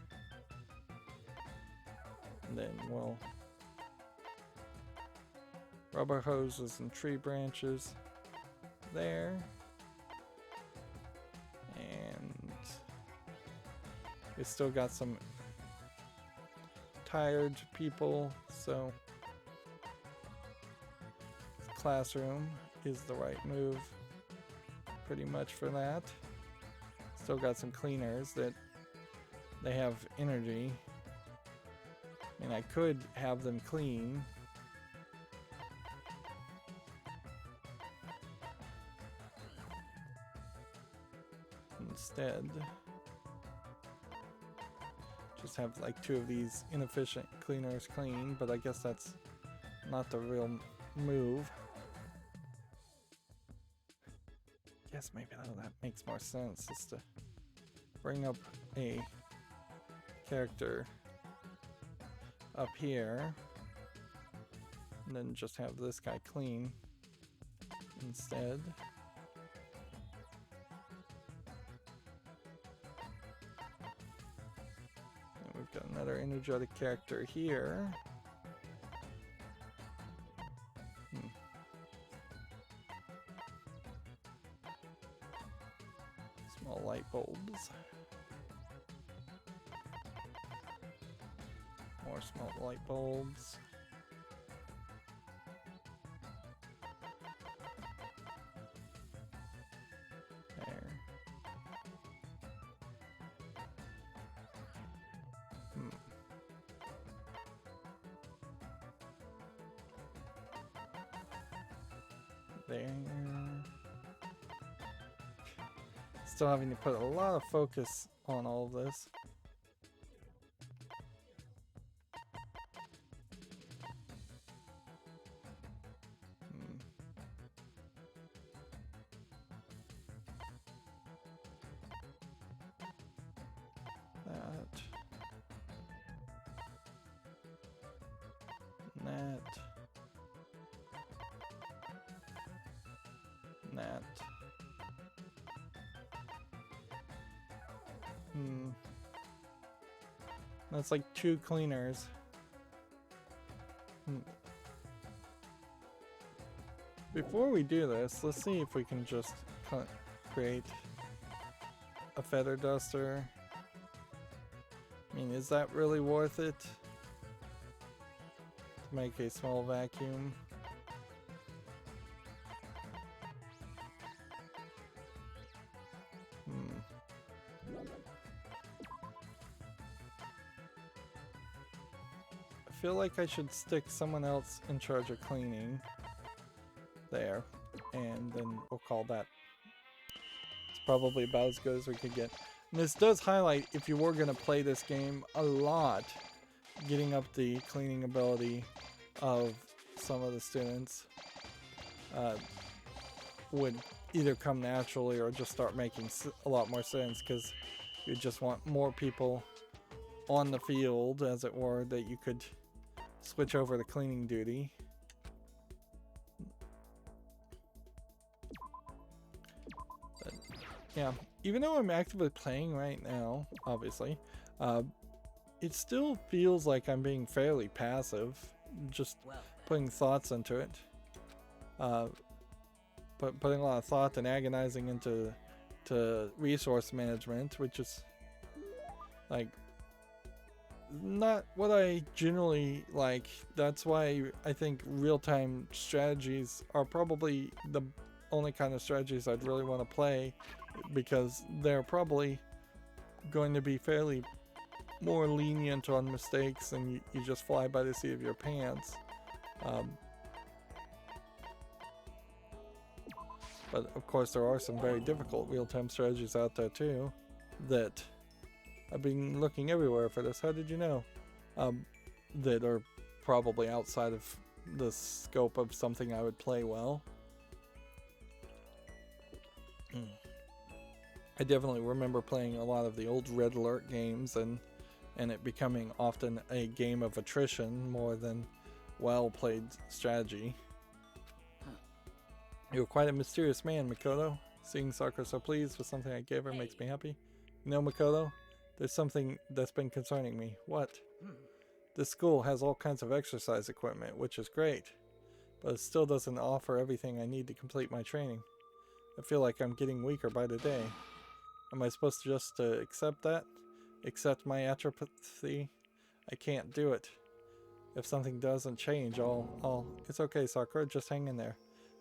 And then we'll rubber hoses and tree branches there. And we still got some tired people, so classroom is the right move pretty much for that. Still got some cleaners that they have energy. I mean, I could have them clean. Instead, just have like 2 of these inefficient cleaners clean, but I guess that's not the real move. Guess maybe that makes more sense, is to bring up a character up here and then just have this guy clean instead. And we've got another energetic character here. Small light bulbs. More small light bulbs. There. There. Still having to put a lot of focus on all of this. That. That's like 2 cleaners. Before we do this, let's see if we can just create a feather duster I mean, is that really worth it? To make a small vacuum? I feel like I should stick someone else in charge of cleaning there, and then we'll call that. It's probably about as good as we could get. And this does highlight, if you were going to play this game a lot, getting up the cleaning ability of some of the students would either come naturally or just start making a lot more sense, because you just want more people on the field, as it were, that you could switch over to cleaning duty. But, yeah, even though I'm actively playing right now, obviously, it still feels like I'm being fairly passive, just putting thoughts into it. Putting a lot of thought and agonizing into resource management, which is like not what I generally like. That's why I think real-time strategies are probably the only kind of strategies I'd really want to play, because they're probably going to be fairly more lenient on mistakes, and you just fly by the seat of your pants. But of course there are some very difficult real-time strategies out there too, that I've been looking everywhere for this. How did you know? That are probably outside of the scope of something I would play well. I definitely remember playing a lot of the old Red Alert games and it becoming often a game of attrition more than well-played strategy. You're quite a mysterious man, Makoto. Seeing Sakura so pleased with something I gave her makes me happy. You know, Makoto, there's something that's been concerning me. What? This school has all kinds of exercise equipment, which is great, but it still doesn't offer everything I need to complete my training. I feel like I'm getting weaker by the day. Am I supposed to just accept that? Accept my atrophy? I can't do it. If something doesn't change, it's okay, Sakura, just hang in there.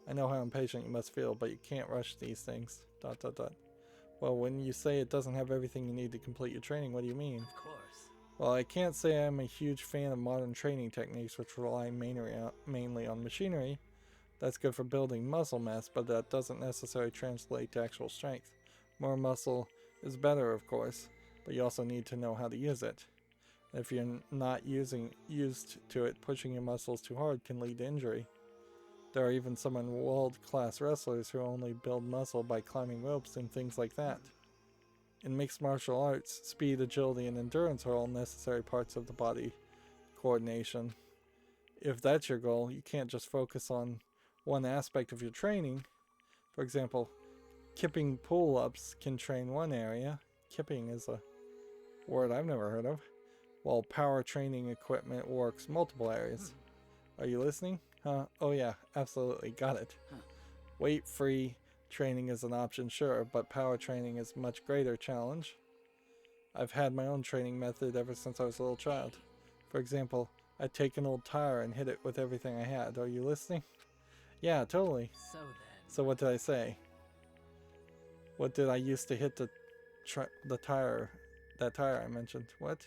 I know how impatient you must feel, but you can't rush these things. ... Well, when you say it doesn't have everything you need to complete your training, what do you mean? Of course. Well, I can't say I'm a huge fan of modern training techniques which rely mainly on machinery. That's good for building muscle mass, but that doesn't necessarily translate to actual strength. More muscle is better, of course, but you also need to know how to use it. If you're not used to it, pushing your muscles too hard can lead to injury. There are even some world-class wrestlers who only build muscle by climbing ropes and things like that. In mixed martial arts, speed, agility, and endurance are all necessary parts of the body coordination. If that's your goal, you can't just focus on one aspect of your training. For example, kipping pull-ups can train one area. Kipping is a word I've never heard of. While power training equipment works multiple areas. Are you listening? Huh? Oh yeah, absolutely, got it. Weight-free training is an option, sure, but power training is a much greater challenge. I've had my own training method ever since I was a little child. For example, I'd take an old tire and hit it with everything I had. Are you listening? Yeah, totally. So what did I say? What did I use to hit the tire? That tire I mentioned. What?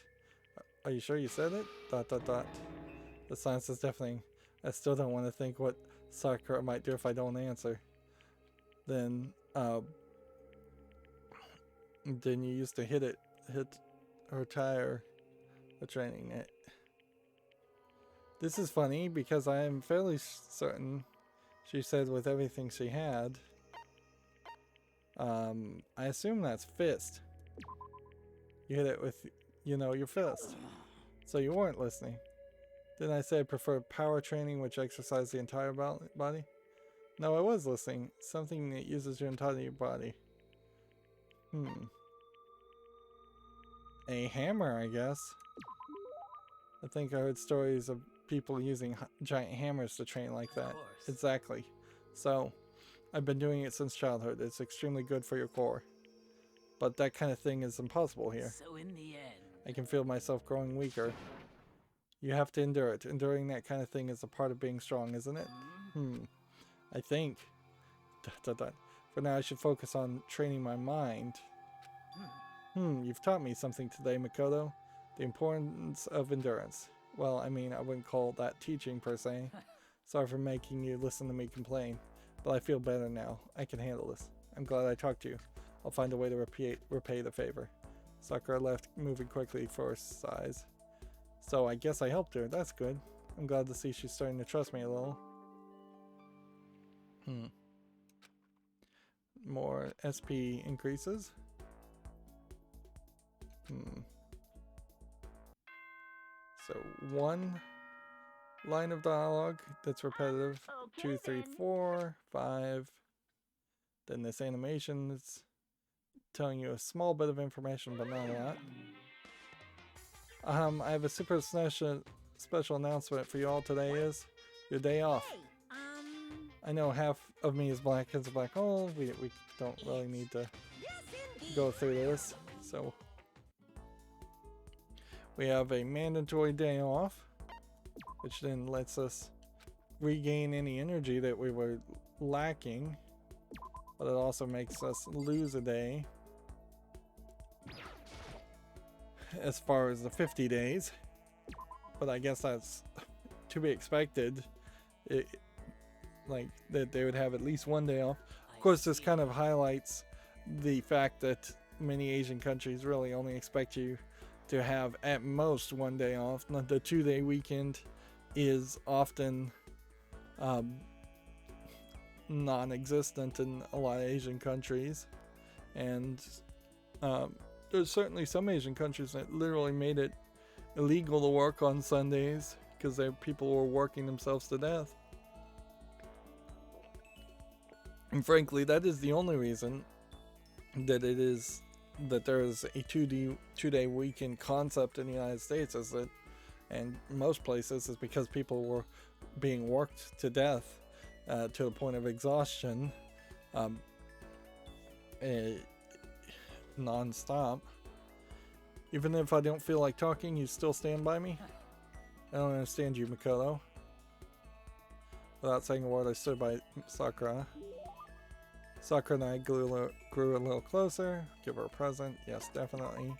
Are you sure you said it? ... The silence is deafening. I still don't want to think what Sakura might do if I don't answer. Then you used to hit her tire, the training. This is funny because I am fairly certain she said with everything she had. I assume that's fist. You hit it with, your fist. So you weren't listening. Didn't I say I prefer power training, which exercises the entire body? No, I was listening. Something that uses your entire body. A hammer, I guess. I think I heard stories of people using giant hammers to train like that. Exactly. So, I've been doing it since childhood. It's extremely good for your core. But that kind of thing is impossible here. So in the end... I can feel myself growing weaker. You have to endure it. Enduring that kind of thing is a part of being strong, isn't it? I think. For now, I should focus on training my mind. You've taught me something today, Makoto. The importance of endurance. Well, I mean, I wouldn't call that teaching per se. Sorry for making you listen to me complain, but I feel better now. I can handle this. I'm glad I talked to you. I'll find a way to repay the favor. Sakura left, moving quickly for size. So I guess I helped her. That's good. I'm glad to see she's starting to trust me a little. More SP increases. So 1 line of dialogue that's repetitive. Okay, 2, 3, 4, 5. Then this animation is telling you a small bit of information, but not a lot. I have a super special announcement for you all. Today is your day off. Hey, I know half of me is black as a black hole. We don't really need to yes, indeed. go through this. So we have a mandatory day off, which then lets us regain any energy that we were lacking, but it also makes us lose a day as far as the 50 days. But I guess that's to be expected. Like that they would have at least one day off. Of course, this kind of highlights the fact that many Asian countries really only expect you to have at most one day off. The 2-day weekend is often non-existent in a lot of Asian countries, and there's certainly some Asian countries that literally made it illegal to work on Sundays because people were working themselves to death. And frankly, that is the only reason that there is a 2-day weekend concept in the United States, is that, and most places, is because people were being worked to death to the point of exhaustion, non-stop. Even if I don't feel like talking, you still stand by me? I don't understand you, Makoto. Without saying a word, I stood by Sakura. Sakura and I grew a little closer. Give her a present. Yes, definitely.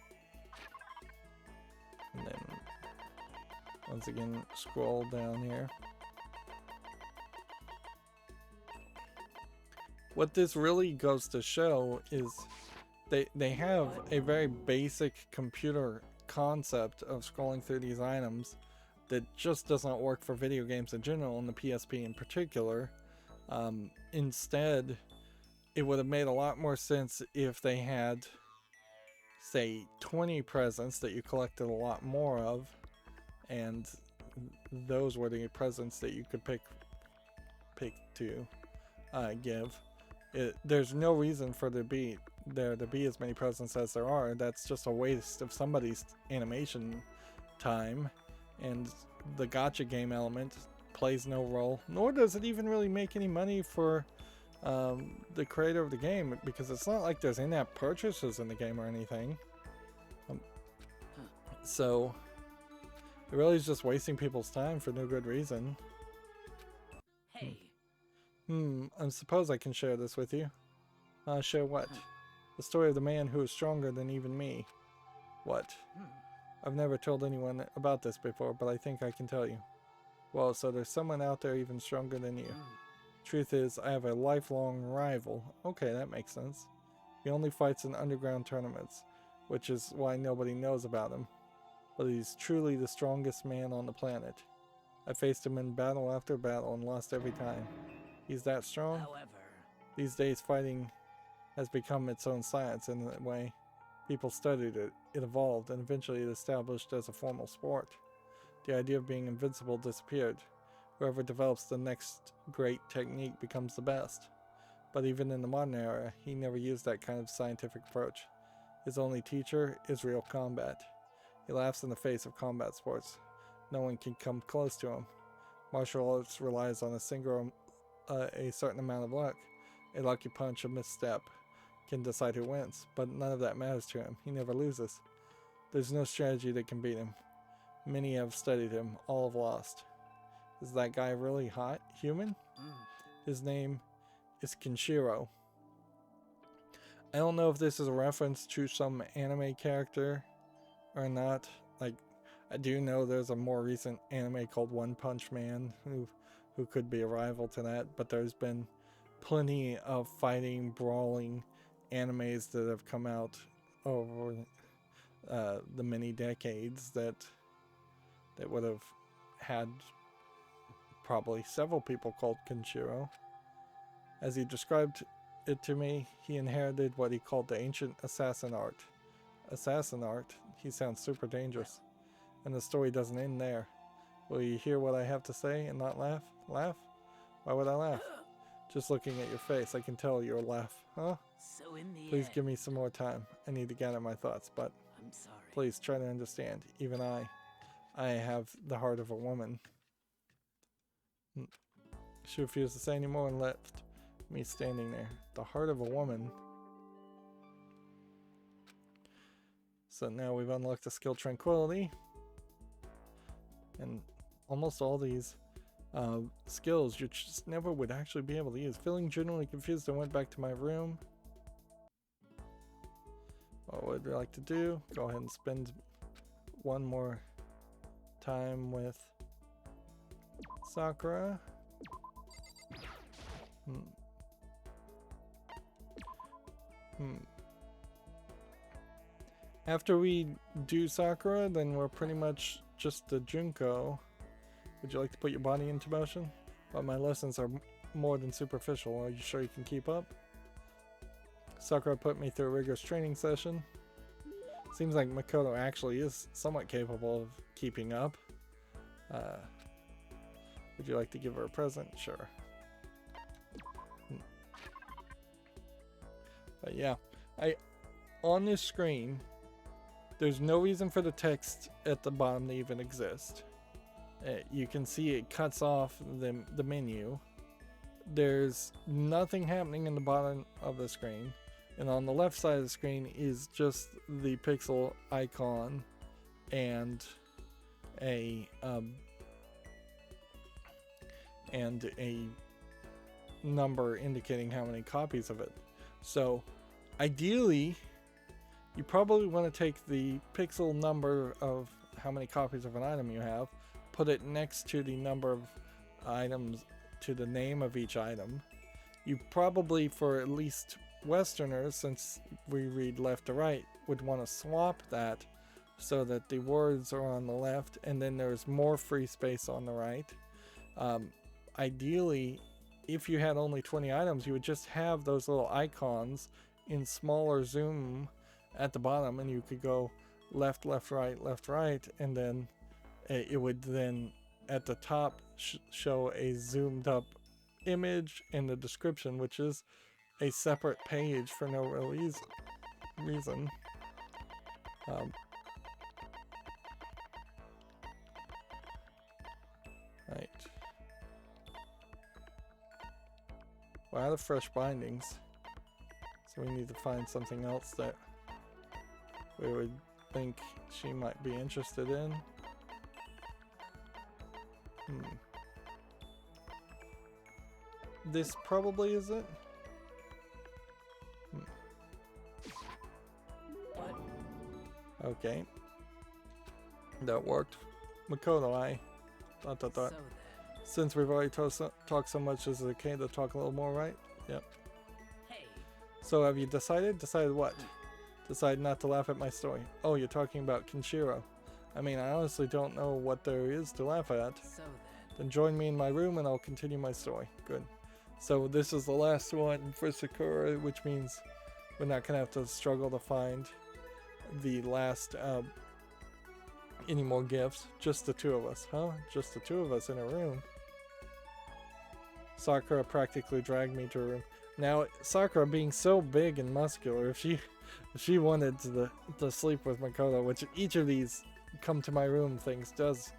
And then, once again, scroll down here. What this really goes to show is they have a very basic computer concept of scrolling through these items that just does not work for video games in general, and the PSP in particular. Instead, it would have made a lot more sense if they had, say, 20 presents that you collected a lot more of, and those were the presents that you could pick to give. There's no reason for there to be as many presents as there are. That's just a waste of somebody's animation time, and the gacha game element plays no role, nor does it even really make any money for the creator of the game, because it's not like there's in-app purchases in the game or anything. So it really is just wasting people's time for no good reason. Hey. I suppose I can share this with you. Share what? The story of the man who is stronger than even me. What? I've never told anyone about this before, but I think I can tell you. Well, so there's someone out there even stronger than you. Truth is, I have a lifelong rival. Okay, that makes sense. He only fights in underground tournaments, which is why nobody knows about him. But he's truly the strongest man on the planet. I faced him in battle after battle and lost every time. He's that strong? However, these days fighting has become its own science in a way. People studied it, it evolved, and eventually it established as a formal sport. The idea of being invincible disappeared. Whoever develops the next great technique becomes the best. But even in the modern era, he never used that kind of scientific approach. His only teacher is real combat. He laughs in the face of combat sports. No one can come close to him. Martial arts relies on a certain amount of luck. A lucky punch, a misstep, can decide who wins, but none of that matters to him. He never loses. There's no strategy that can beat him. Many have studied him, all have lost. Is that guy really hot? Human? His name is Kinshiro. I don't know if this is a reference to some anime character or not. Like, I do know there's a more recent anime called One Punch Man who could be a rival to that, but there's been plenty of fighting, brawling animes that have come out over the many decades that would have had probably several people called Kinshiro. As he described it to me, he inherited what he called the ancient assassin art. Assassin art? He sounds super dangerous. And the story doesn't end there. Will you hear what I have to say and not laugh? Laugh? Why would I laugh? Just looking at your face, I can tell you'll laugh. Huh? So in the Please end, give me some more time. I need to gather my thoughts, but I'm sorry. please try to understand. Even I have the heart of a woman. She refused to say any more and left me standing there. The heart of a woman. So now we've unlocked the skill Tranquility. And almost all these skills you just never would actually be able to use. Feeling genuinely confused, I went back to my room. What would I like to do? Go ahead and spend one more time with Sakura. After we do Sakura, then we're pretty much just the Jinko. Would you like to put your body into motion? But my lessons are more than superficial. Are you sure you can keep up? Sakura put me through a rigorous training session. Seems like Makoto actually is somewhat capable of keeping up. Would you like to give her a present? Sure. But yeah, on this screen, there's no reason for the text at the bottom to even exist. You can see it cuts off the menu. There's nothing happening in the bottom of the screen. And on the left side of the screen is just the pixel icon and a number indicating how many copies of it. So ideally, you probably want to take the pixel number of how many copies of an item you have, put it next to the number of items, to the name of each item. You probably, for at least Westerners, since we read left to right, would want to swap that so that the words are on the left and then there's more free space on the right. Ideally, if you had only 20 items, you would just have those little icons in smaller zoom at the bottom, and you could go left, left, right, and then it would then at the top show a zoomed up image and the description, which is a separate page for no real reason. Right. We're out of fresh bindings, so we need to find something else that we would think she might be interested in. This probably is it. What? Okay. That worked. Makoto, I thought. So then, Since we've already talked so much, is it okay to talk a little more, right? Yep. hey, So have you decided? Decided what? Decided not to laugh at my story. Oh, you're talking about Kinshiro. I mean, I honestly don't know what there is to laugh at. so Then join me in my room and I'll continue my story. Good. So this is the last one for Sakura, which means we're not going to have to struggle to find the last any more gifts. Just the two of us, huh? Just the two of us in a room. Sakura practically dragged me to her room. Now, Sakura being so big and muscular, if she wanted to sleep with Makoto, which each of these come to my room things does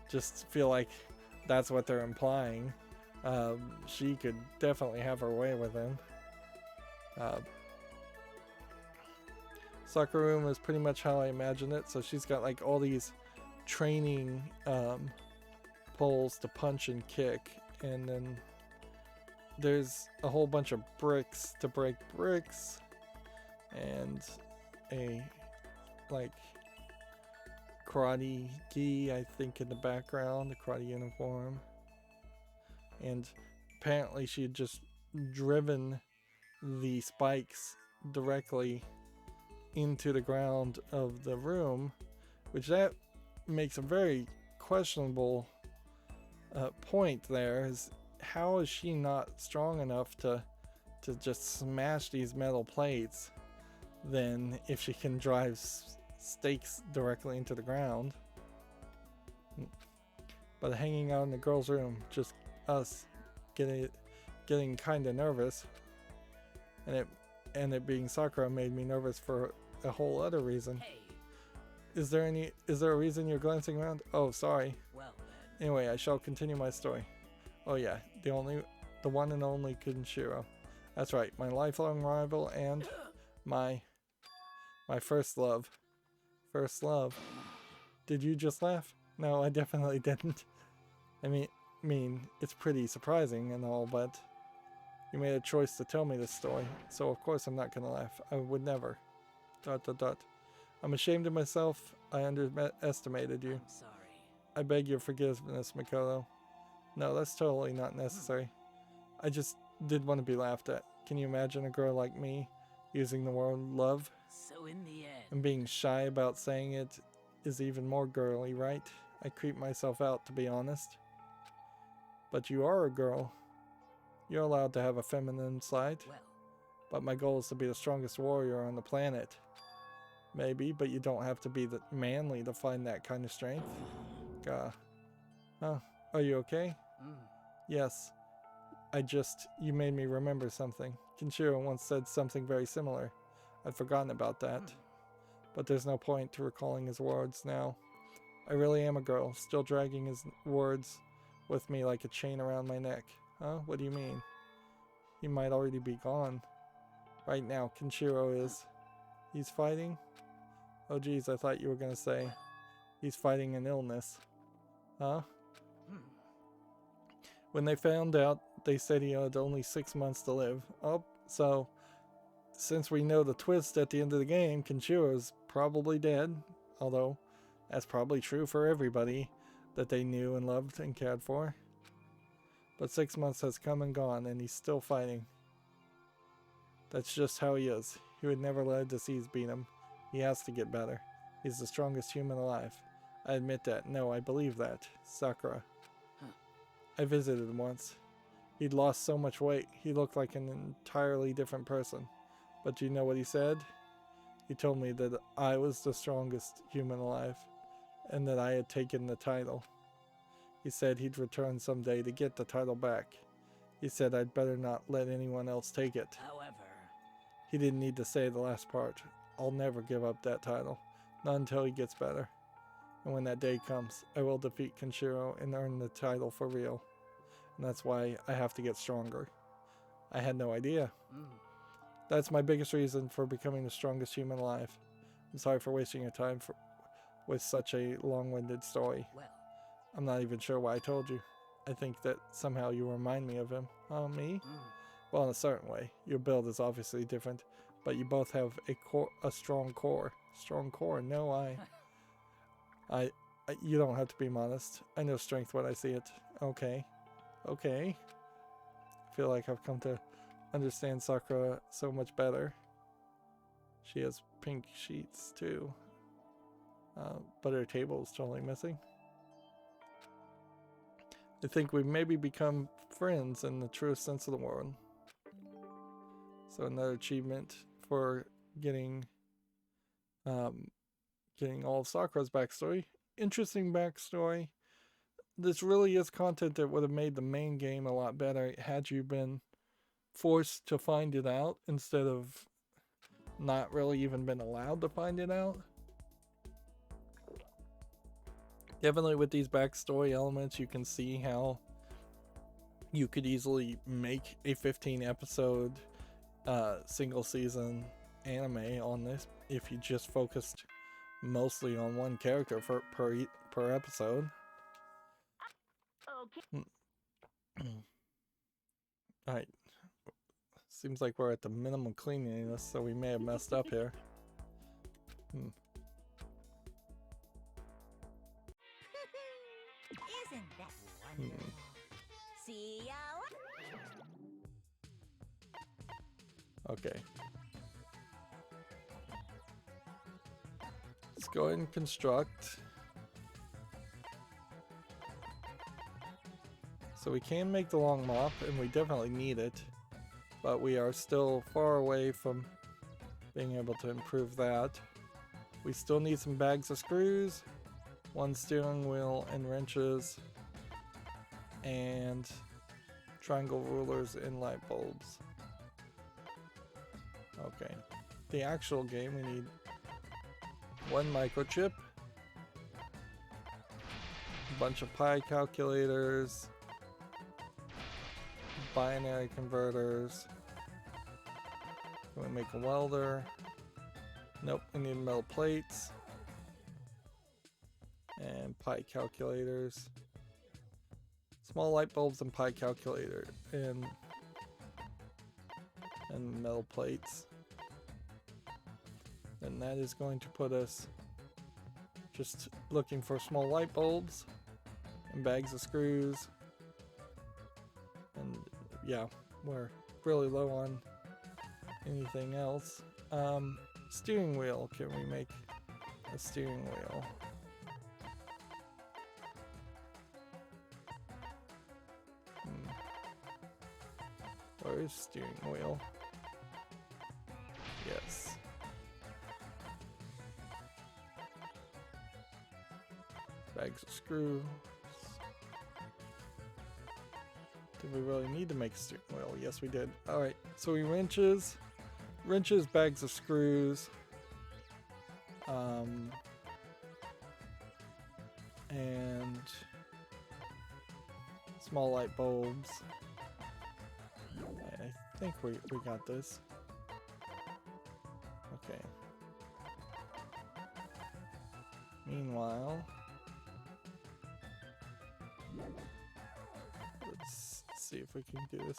just feel like that's what they're implying. She could definitely have her way with him. Soccer room is pretty much how I imagined it. So she's got like all these training poles to punch and kick, and then there's a whole bunch of bricks to break bricks, and a like karate gi, I think, in the background, the karate uniform. And apparently she had just driven the spikes directly into the ground of the room, which that makes a very questionable point there. Is how is she not strong enough to just smash these metal plates then if she can drive stakes directly into the ground? But hanging out in the girls' room, just us getting kind of nervous, and it being Sakura made me nervous for a whole other reason. Hey. Is there a reason you're glancing around? Oh, sorry. Well then. Anyway, I shall continue my story. Oh yeah, the one and only Kinshiro. That's right, my lifelong rival and my first love. First love. Did you just laugh? No, I definitely didn't. I mean, it's pretty surprising and all, but you made a choice to tell me this story, so of course I'm not gonna laugh. I would never. ... I'm ashamed of myself. I underestimated you. I'm sorry. I beg your forgiveness, Makoto. No, that's totally not necessary. I just did want to be laughed at. Can you imagine a girl like me using the word love? So in the end. And being shy about saying it is even more girly, right? I creep myself out, to be honest. But you are a girl. You're allowed to have a feminine side. Well. But my goal is to be the strongest warrior on the planet. Maybe, but you don't have to be the manly to find that kind of strength. Huh. Are you okay? Yes. You made me remember something. Kinshiro once said something very similar. I'd forgotten about that. But there's no point to recalling his words now. I really am a girl, still dragging his words with me like a chain around my neck. Huh? What do you mean? He might already be gone. Right now, Kinshiro is. He's fighting? Oh geez, I thought you were gonna say he's fighting an illness. Huh? When they found out, they said he had only 6 months to live. Oh, so since we know the twist at the end of the game, Kinshiro's probably dead. Although, that's probably true for everybody that they knew and loved and cared for. But 6 months has come and gone, and he's still fighting. That's just how he is. He would never let a disease beat him. He has to get better. He's the strongest human alive. I admit that. No, I believe that. Sakura. I visited him once. He'd lost so much weight. He looked like an entirely different person. But do you know what he said? He told me that I was the strongest human alive, and that I had taken the title. He said he'd return someday to get the title back. He said I'd better not let anyone else take it. However. He didn't need to say the last part. I'll never give up that title. Not until he gets better. And when that day comes, I will defeat Kinshiro and earn the title for real. And that's why I have to get stronger. I had no idea. That's my biggest reason for becoming the strongest human alive. I'm sorry for wasting your time with such a long-winded story. Well. I'm not even sure why I told you. I think that somehow you remind me of him. Oh, me? Well, in a certain way. Your build is obviously different, but you both have a strong core. Strong core? No, you don't have to be modest. I know strength when I see it. Okay. I feel like I've come to understand Sakura so much better. She has pink sheets too. But her table is totally missing. I think we've maybe become friends in the truest sense of the word. So another achievement for getting all of Sakura's backstory. Interesting backstory. This really is content that would have made the main game a lot better had you been forced to find it out instead of not really even been allowed to find it out. Definitely with these backstory elements, you can see how you could easily make a 15 episode single season anime on this if you just focused mostly on one character per episode. Okay. Alright. Seems like we're at the minimum cleanliness, so we may have messed up here. Isn't that wonderful? See ya. Okay. Let's go ahead and construct. So we can make the long mop, and we definitely need it, but we are still far away from being able to improve that. We still need some bags of screws, one steering wheel and wrenches, and triangle rulers and light bulbs. Okay, the actual game, we need one microchip, a bunch of pi calculators, binary converters. Can we make a welder? Nope, we need metal plates and pi calculators, small light bulbs and pi calculator and metal plates. And that is going to put us just looking for small light bulbs and bags of screws. And yeah, we're really low on anything else. Steering wheel, can we make a steering wheel? Where is steering wheel? Yes. Bags of screws. Did we really need to make a steering wheel? Yes, we did. Alright, so we wrenches, bags of screws, and small light bulbs. I think we got this. Okay. Meanwhile, let's see if we can do this.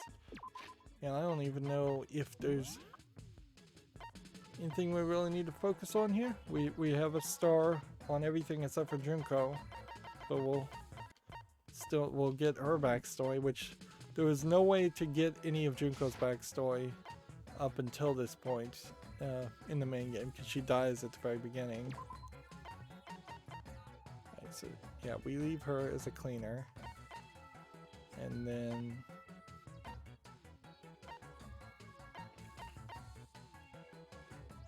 And I don't even know if there's anything we really need to focus on here. We have a star on everything except for Jinko, but we'll get her backstory, which there was no way to get any of Junko's backstory up until this point in the main game, because she dies at the very beginning. Right, so yeah, we leave her as a cleaner, and then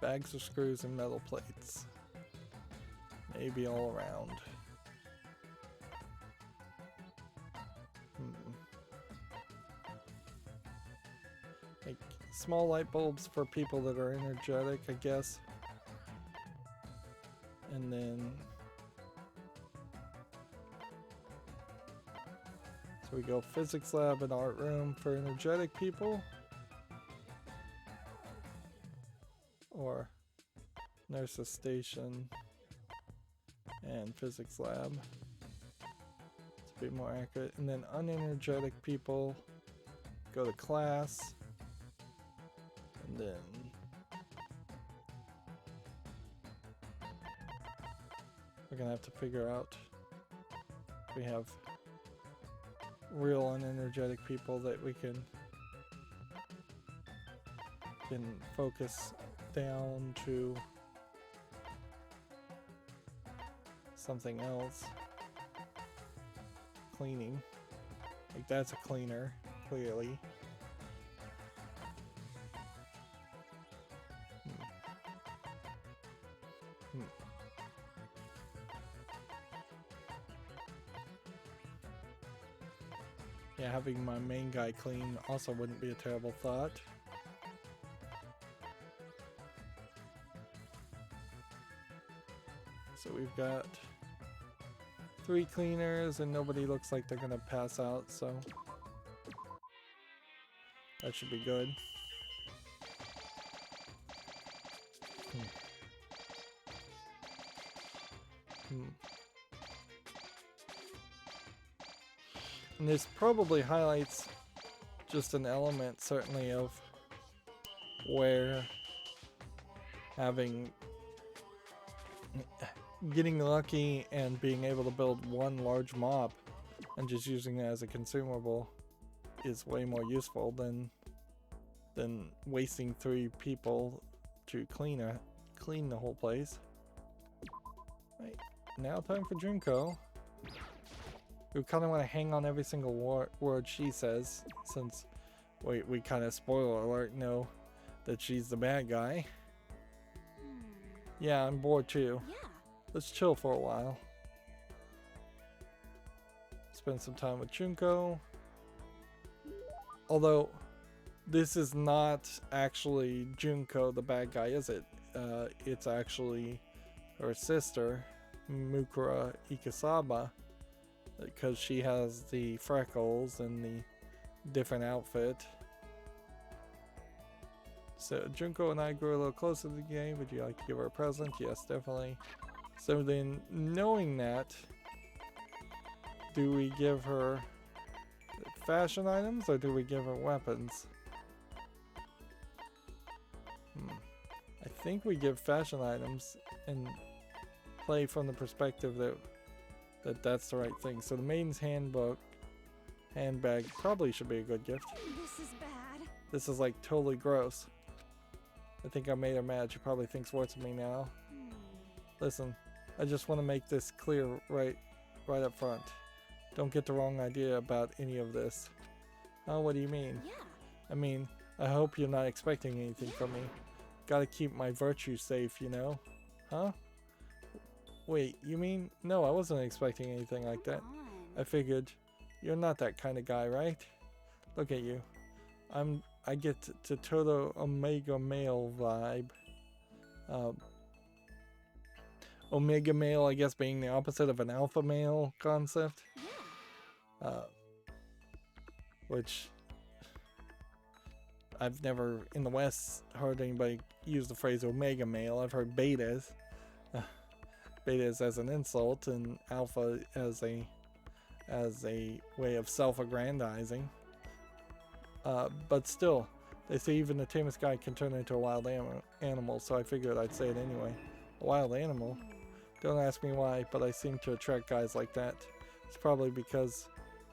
bags of screws and metal plates, maybe all around. Like small light bulbs for people that are energetic, I guess. And then so we go physics lab and art room for energetic people, or nurse's station and physics lab to be more accurate. And then unenergetic people go to class. And then we're gonna have to figure out if we have real unenergetic people that we can focus down to something else. Cleaning. Like that's a cleaner, clearly. Yeah, having my main guy clean also wouldn't be a terrible thought. So we've got 3 cleaners and nobody looks like they're gonna pass out, so that should be good. And this probably highlights just an element, certainly, of where getting lucky and being able to build one large mob and just using it as a consumable is way more useful than wasting 3 people to clean the whole place. Right, now time for Jinko. We kind of want to hang on every single word she says, since we kind of, spoiler alert, know that she's the bad guy. Yeah, I'm bored too. Yeah. Let's chill for a while. Spend some time with Jinko. Although, this is not actually Jinko the bad guy, is it? It's actually her sister, Mukura Ikasaba, because she has the freckles and the different outfit. So Jinko and I grew a little closer to the game. Would you like to give her a present? Yes, definitely. So then, knowing that, do we give her fashion items or do we give her weapons? I think we give fashion items and play from the perspective that that's the right thing. So the Maiden's handbag probably should be a good gift. This is bad. This is like totally gross. I think I made her mad. She probably thinks worse of me now. Listen, I just want to make this clear right up front. Don't get the wrong idea about any of this. Oh, what do you mean? Yeah. I mean, I hope you're not expecting anything from me. Gotta keep my virtue safe, you know? Huh? Wait, you mean? No, I wasn't expecting anything like that. I figured you're not that kind of guy, right? Look at you. I get to total omega male vibe. Omega male, I guess, being the opposite of an alpha male concept. Yeah. Which I've never in the West heard anybody use the phrase omega male. I've heard betas. Betas as an insult and alpha as a way of self-aggrandizing. But still, they say even the tamest guy can turn into a wild animal, so I figured I'd say it anyway. A wild animal? Don't ask me why, but I seem to attract guys like that. It's probably because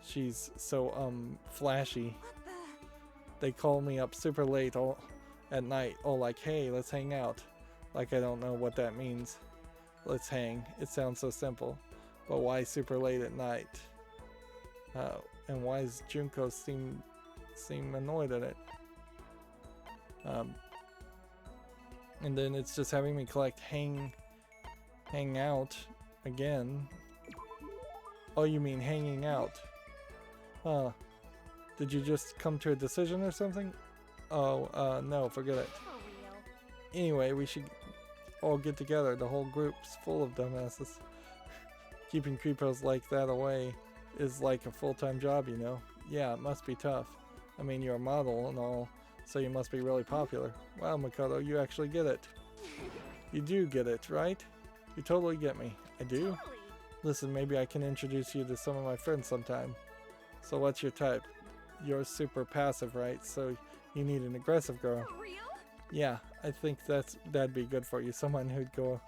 she's so, flashy. What the? They call me up super late at night, like, hey, let's hang out. Like I don't know what that means. Let's hang. It sounds so simple. But why super late at night? And why does Jinko seem annoyed at it? And then it's just having me collect hang out again. Oh, you mean hanging out? Huh. Did you just come to a decision or something? Oh, no, forget it. For real. Anyway, we should all get together. The whole group's full of dumbasses. Keeping creepos like that away is like a full-time job, you know? Yeah, it must be tough. I mean, you're a model and all, so you must be really popular. Wow, Makoto, you actually get it. You do get it, right? You totally get me. I do? Totally. Listen, maybe I can introduce you to some of my friends sometime. So what's your type? You're super passive, right? So you need an aggressive girl. For real? Yeah, I think that'd be good for you. Someone who'd go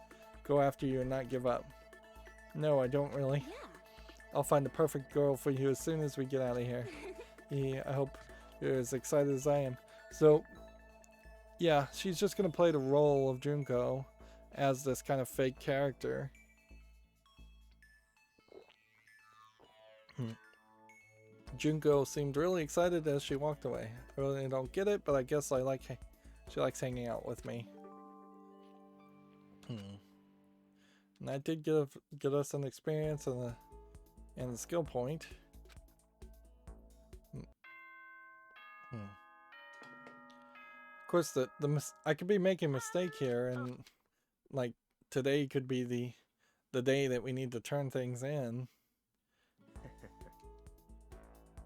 after you and not give up. No, I don't really. Yeah. I'll find the perfect girl for you as soon as we get out of here. Yeah, I hope you're as excited as I am. So, yeah, she's just gonna play the role of Jinko as this kind of fake character. Jinko seemed really excited as she walked away. I really don't get it, but I guess she likes hanging out with me. And that did get us an experience and a skill point. Of course, I could be making a mistake here, and like today could be the day that we need to turn things in.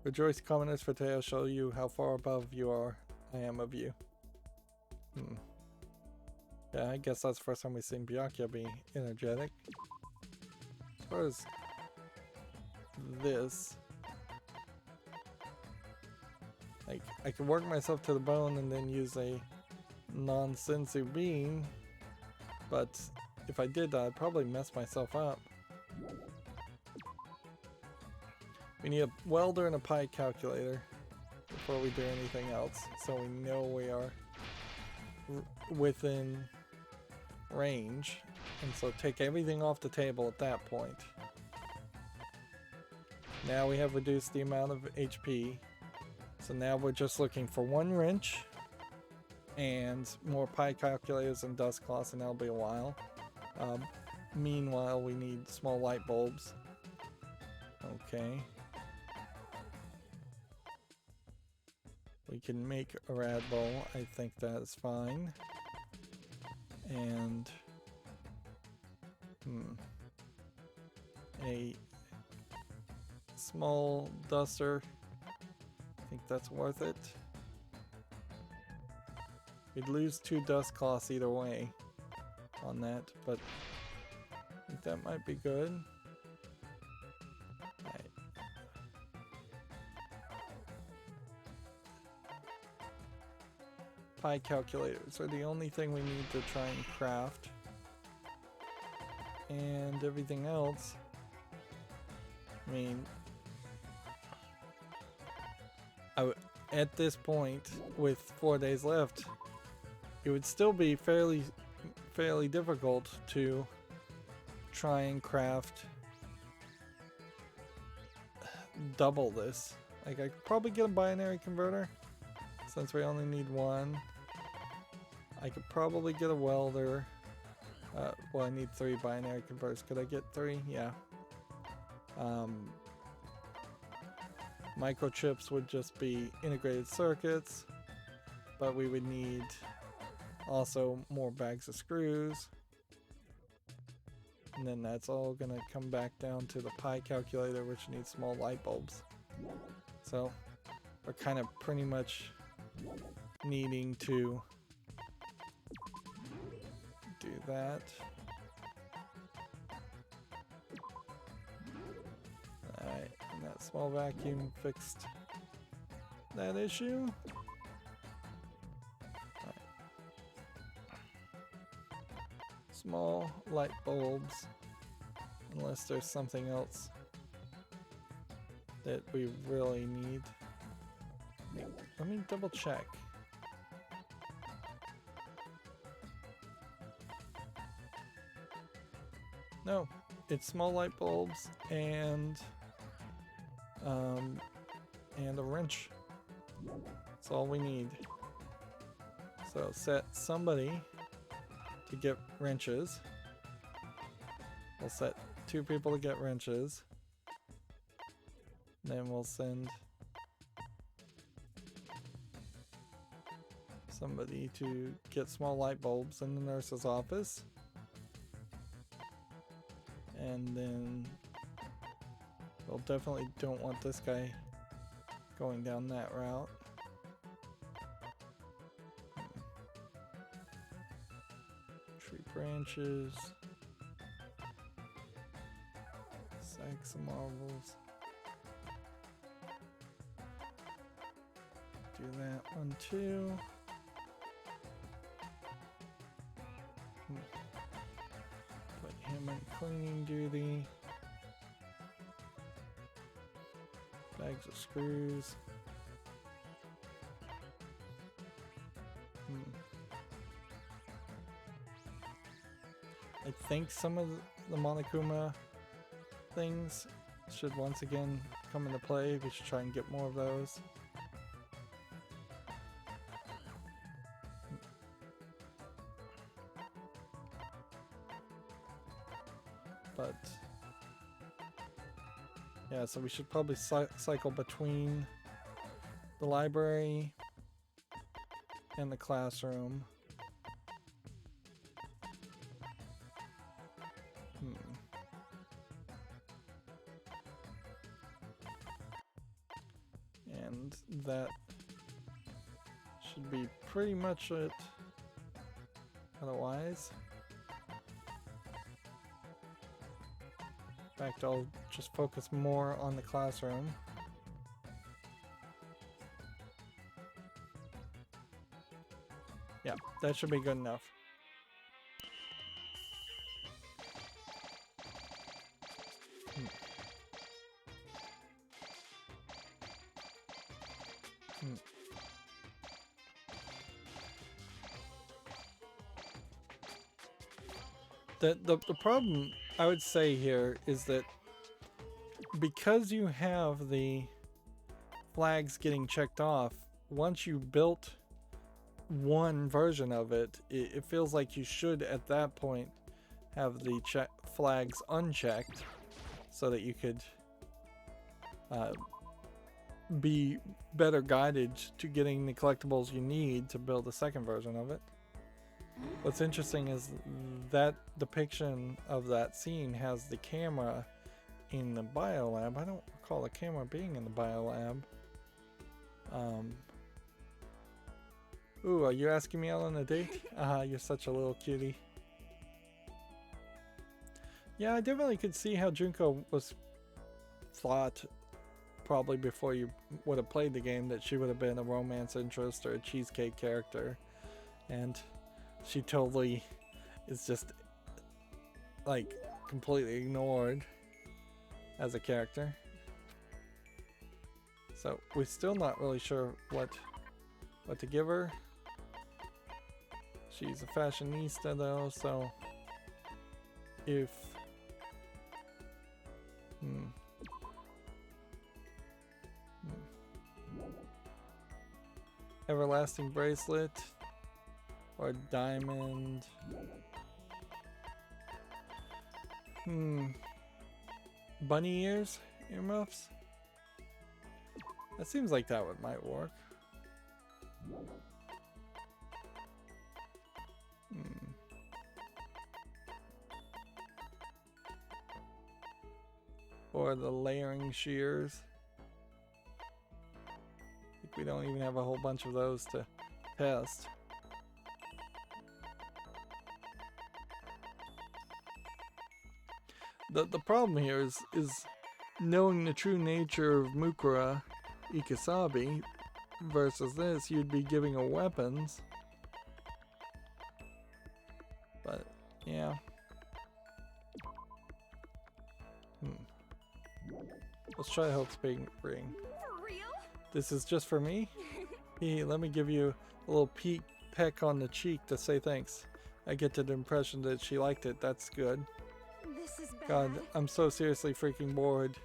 Rejoice, commoners, for today I'll show you how far above I am of you. Yeah, I guess that's the first time we've seen Byakuya be energetic. far as this, like, I can work myself to the bone and then use a non-sensu bean, but if I did that, I'd probably mess myself up. We need a welder and a pi calculator before we do anything else, so we know we are within range, and so take everything off the table at that point. Now we have reduced the amount of HP, so now we're just looking for one wrench and more pi calculators and dust cloths, and that'll be a while. Meanwhile, we need small light bulbs. Okay. We can make a rad bowl. I think that is fine. And a small duster. I think that's worth it. We'd lose 2 dust cloths either way on that, but I think that might be good. Right. Pi calculators are the only thing we need to try and craft. And everything else, I mean, at this point, with 4 days left, it would still be fairly difficult to try and craft double this. Like, I could probably get a binary converter since we only need one. I could probably get a welder. Well, I need 3 binary converters. Could I get 3? Yeah. Microchips would just be integrated circuits, but we would need also more bags of screws. And then that's all gonna come back down to the pi calculator, which needs small light bulbs. So we're kind of pretty much needing to do that. Alright, and that small vacuum fixed that issue. Alright. Small light bulbs, unless there's something else that we really need. Let me double check. No, it's small light bulbs and a wrench. That's all we need. So set somebody to get wrenches. We'll set 2 people to get wrenches. Then we'll send somebody to get small light bulbs in the nurse's office. And then we'll definitely don't want this guy going down that route. Tree branches. Sacks of marbles. Do that one too. Put him in cleaning duty. Bags of screws. I think some of the Monokuma things should once again come into play. We should try and get more of those. But yeah, so we should probably cycle between the library and the classroom. And that should be pretty much it. Otherwise, In fact, I'll just focus more on the classroom. Yeah, that should be good enough. The problem I would say here is that because you have the flags getting checked off, once you built one version of it, it feels like you should at that point have the flags unchecked so that you could be better guided to getting the collectibles you need to build a second version of it. What's interesting is that depiction of that scene has the camera in the biolab. I don't recall the camera being in the biolab. Ooh, are you asking me out on a date? You're such a little cutie. Yeah, I definitely could see how Jinko was thought, probably before you would have played the game, that she would have been a romance interest or a cheesecake character. And she totally is just, like, completely ignored as a character. So we're still not really sure what to give her. She's a fashionista though, so if everlasting bracelet or diamond. Bunny ears, earmuffs. That seems like that would might work. Or the layering shears. I think we don't even have a whole bunch of those to test. The problem here is knowing the true nature of Mukura Ikasabi versus this. You'd be giving her weapons, but yeah. Let's try Hope's big ring. For real? This is just for me? Hey, let me give you a little peck on the cheek to say thanks. I get the impression that she liked it. That's good. This is bad. God, I'm so seriously freaking bored.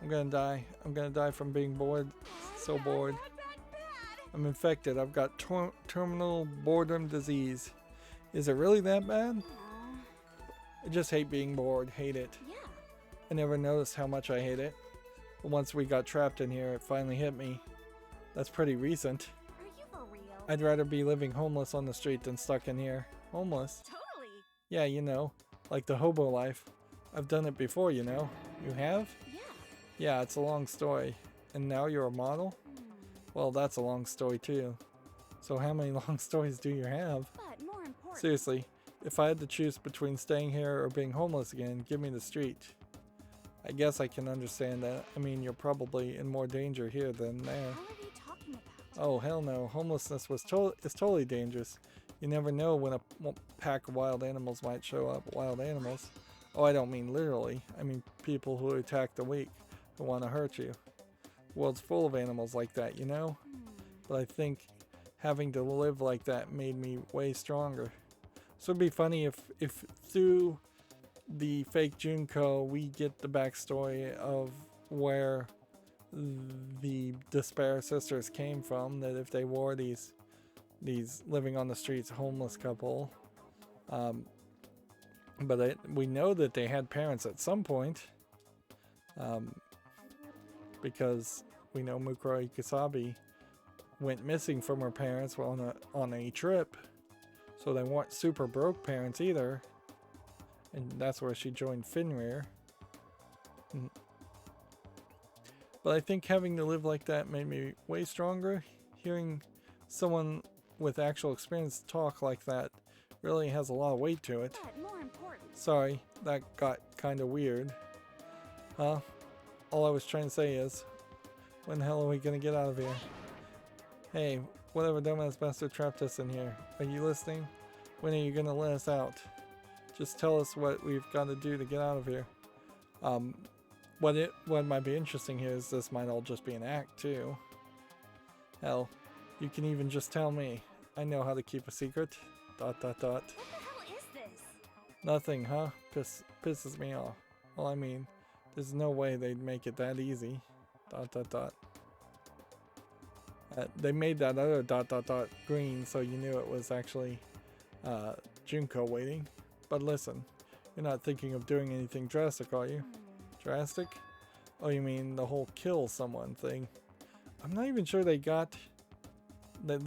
I'm gonna die. I'm gonna die from being bored. So bored. Bad. I'm infected. I've got terminal boredom disease. Is it really that bad? I just hate being bored. Hate it. Yeah. I never noticed how much I hate it. But once we got trapped in here, it finally hit me. That's pretty recent. Are you for real? I'd rather be living homeless on the street than stuck in here. Homeless? Totally. Yeah, you know, like the hobo life. I've done it before, you know. You have? Yeah. Yeah, it's a long story. And now you're a model? Well, that's a long story too. So how many long stories do you have? But more important. Seriously, if I had to choose between staying here or being homeless again, give me the street. I guess I can understand that. I mean, you're probably in more danger here than there. What are you talking about? Oh, hell no. Homelessness is totally dangerous. You never know when a pack of wild animals might show up. Wild animals? Oh, I don't mean literally. I mean people who attack the weak, who want to hurt you. The world's full of animals like that, you know? But I think having to live like that made me way stronger. So it'd be funny if through the fake Junko we get the backstory of where the Despair sisters came from, that if they were these living on the streets homeless couple, but we know that they had parents at some point, because we know Mukuro Ikasabi went missing from her parents on a trip, so they weren't super broke parents either, and that's where she joined Fenrir. But I think having to live like that made me way stronger. Hearing someone with actual experience talk like that really has a lot of weight to it. But more important. Sorry, that got kind of weird. Well, all I was trying to say is, when the hell are we gonna get out of here? Hey, whatever dumbass bastard trapped us in here. Are you listening? When are you gonna let us out? Just tell us what we've got to do to get out of here. What might be interesting here is this might all just be an act too. Hell, you can even just tell me. I know how to keep a secret. ... What the hell is this? Nothing, huh? Pisses me off. Well, I mean, there's no way they'd make it that easy. ... They made that other ... green, so you knew it was actually Jinko waiting. But listen, you're not thinking of doing anything drastic, are you? Drastic? Oh, you mean the whole kill someone thing? I'm not even sure they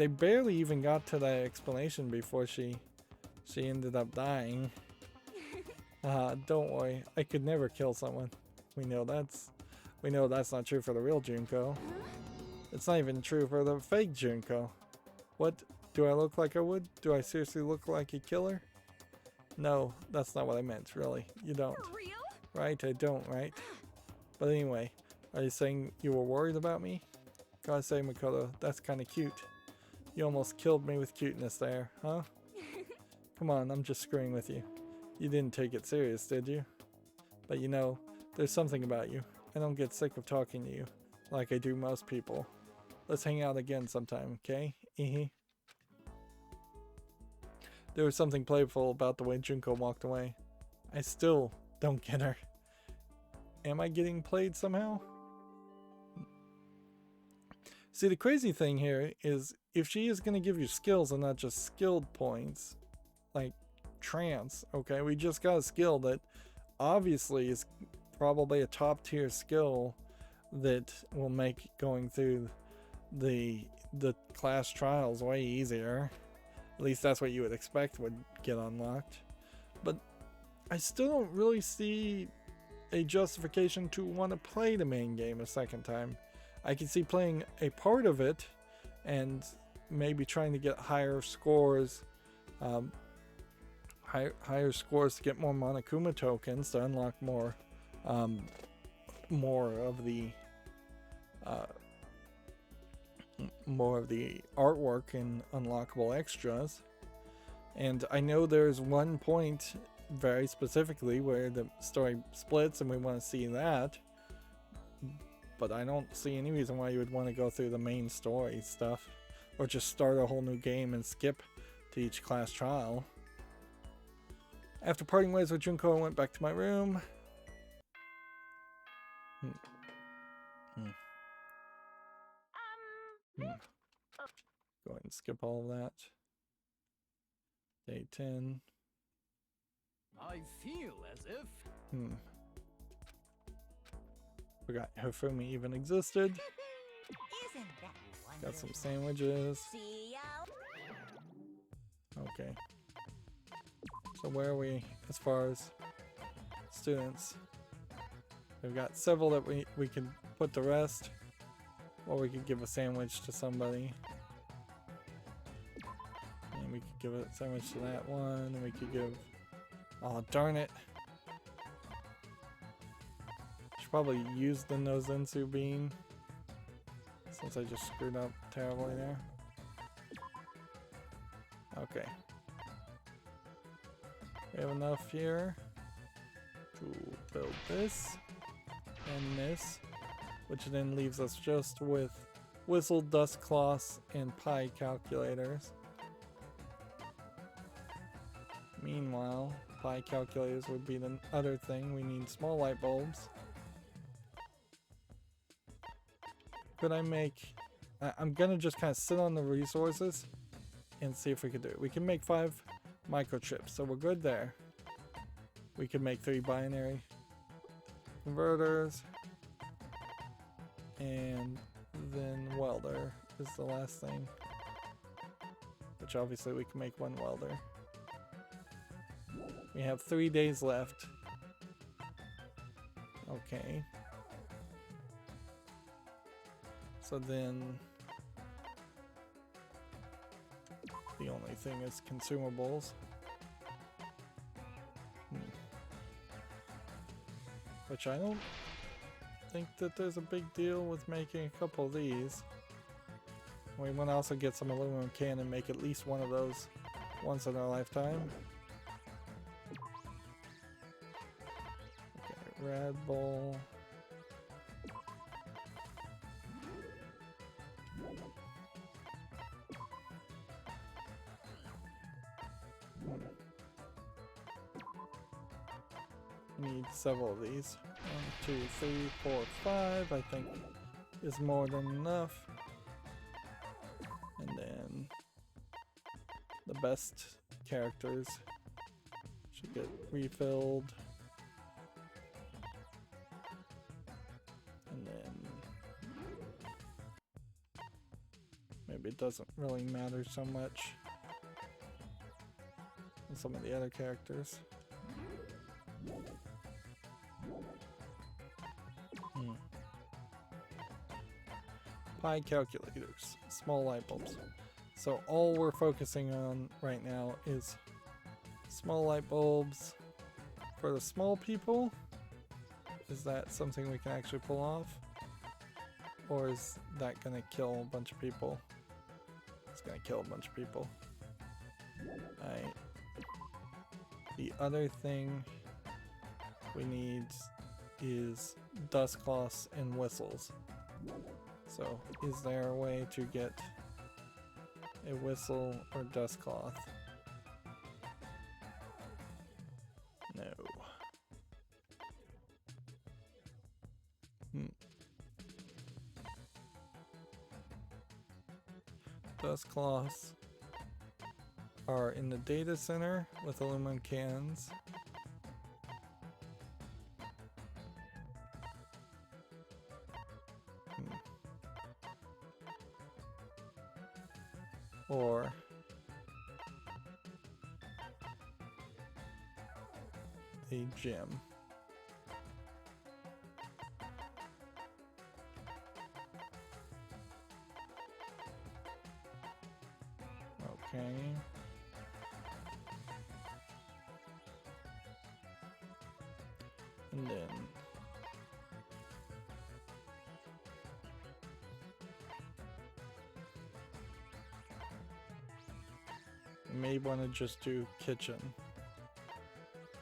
barely even got to that explanation before she ended up dying. Don't worry, I could never kill someone. We know that's not true for the real Jinko. It's not even true for the fake Jinko. What? Do I look like I would? Do I seriously look like a killer? No, that's not what I meant, really. You don't. For real? Right, I don't, right? But anyway, are you saying you were worried about me? Gotta say, Makoto, that's kinda cute. You almost killed me with cuteness there, huh? Come on, I'm just screwing with you. You didn't take it serious, did you? But you know, there's something about you. I don't get sick of talking to you, like I do most people. Let's hang out again sometime, okay? There was something playful about the way Junko walked away. I still don't get her. Am I getting played somehow? See, the crazy thing here is if she is going to give you skills and not just skilled points, like trance, okay, we just got a skill that obviously is probably a top tier skill that will make going through the class trials way easier. At least that's what you would expect would get unlocked. But I still don't really see a justification to want to play the main game a second time. I can see playing a part of it and maybe trying to get higher scores, higher scores to get more Monokuma tokens to unlock more of the artwork and unlockable extras. And I know there's one point very specifically where the story splits and we want to see that, but I don't see any reason why you would want to go through the main story stuff or just start a whole new game and skip to each class trial. After parting ways with Junko, I went back to my room. Go ahead and skip all of that. Day 10. I feel as if. Forgot Hifumi even existed. Isn't that wonderful? Got some sandwiches. See ya. Okay. So where are we as far as students? We've got several that we can put to rest. Or we could give a sandwich to somebody. And we could give a sandwich to that one. And we could give... Oh, darn it. Should probably use the Nozensu bean. Since I just screwed up terribly there. Okay. We have enough here to build this and this, which then leaves us just with whistle, dust cloths, and pie calculators. Meanwhile, pie calculators would be the other thing. We need small light bulbs. Could I make... I'm gonna just kind of sit on the resources and see if we can do it. We can make 5 microchips, so we're good there. We can make 3 binary converters. And then welder is the last thing. Which obviously we can make 1 welder. We have 3 days left. Okay. So then the only thing is consumables. Which I don't think that there's a big deal with making a couple of these. We want to also get some aluminum can and make at least one of those once in our lifetime. Okay, Red Bull. Need several of these. 1, 2, 3, 4, 5, I think is more than enough. And then the best characters should get refilled. And then maybe it doesn't really matter so much in some of the other characters. Pi calculators, small light bulbs. So all we're focusing on right now is small light bulbs for the small people. Is that something we can actually pull off? Or is that gonna kill a bunch of people? It's gonna kill a bunch of people. Alright. The other thing we need is dust cloths and whistles. So, is there a way to get a whistle or dust cloth? No. Dust cloths are in the data center with aluminum cans. Or a gym. Okay. And then you may want to just do kitchen.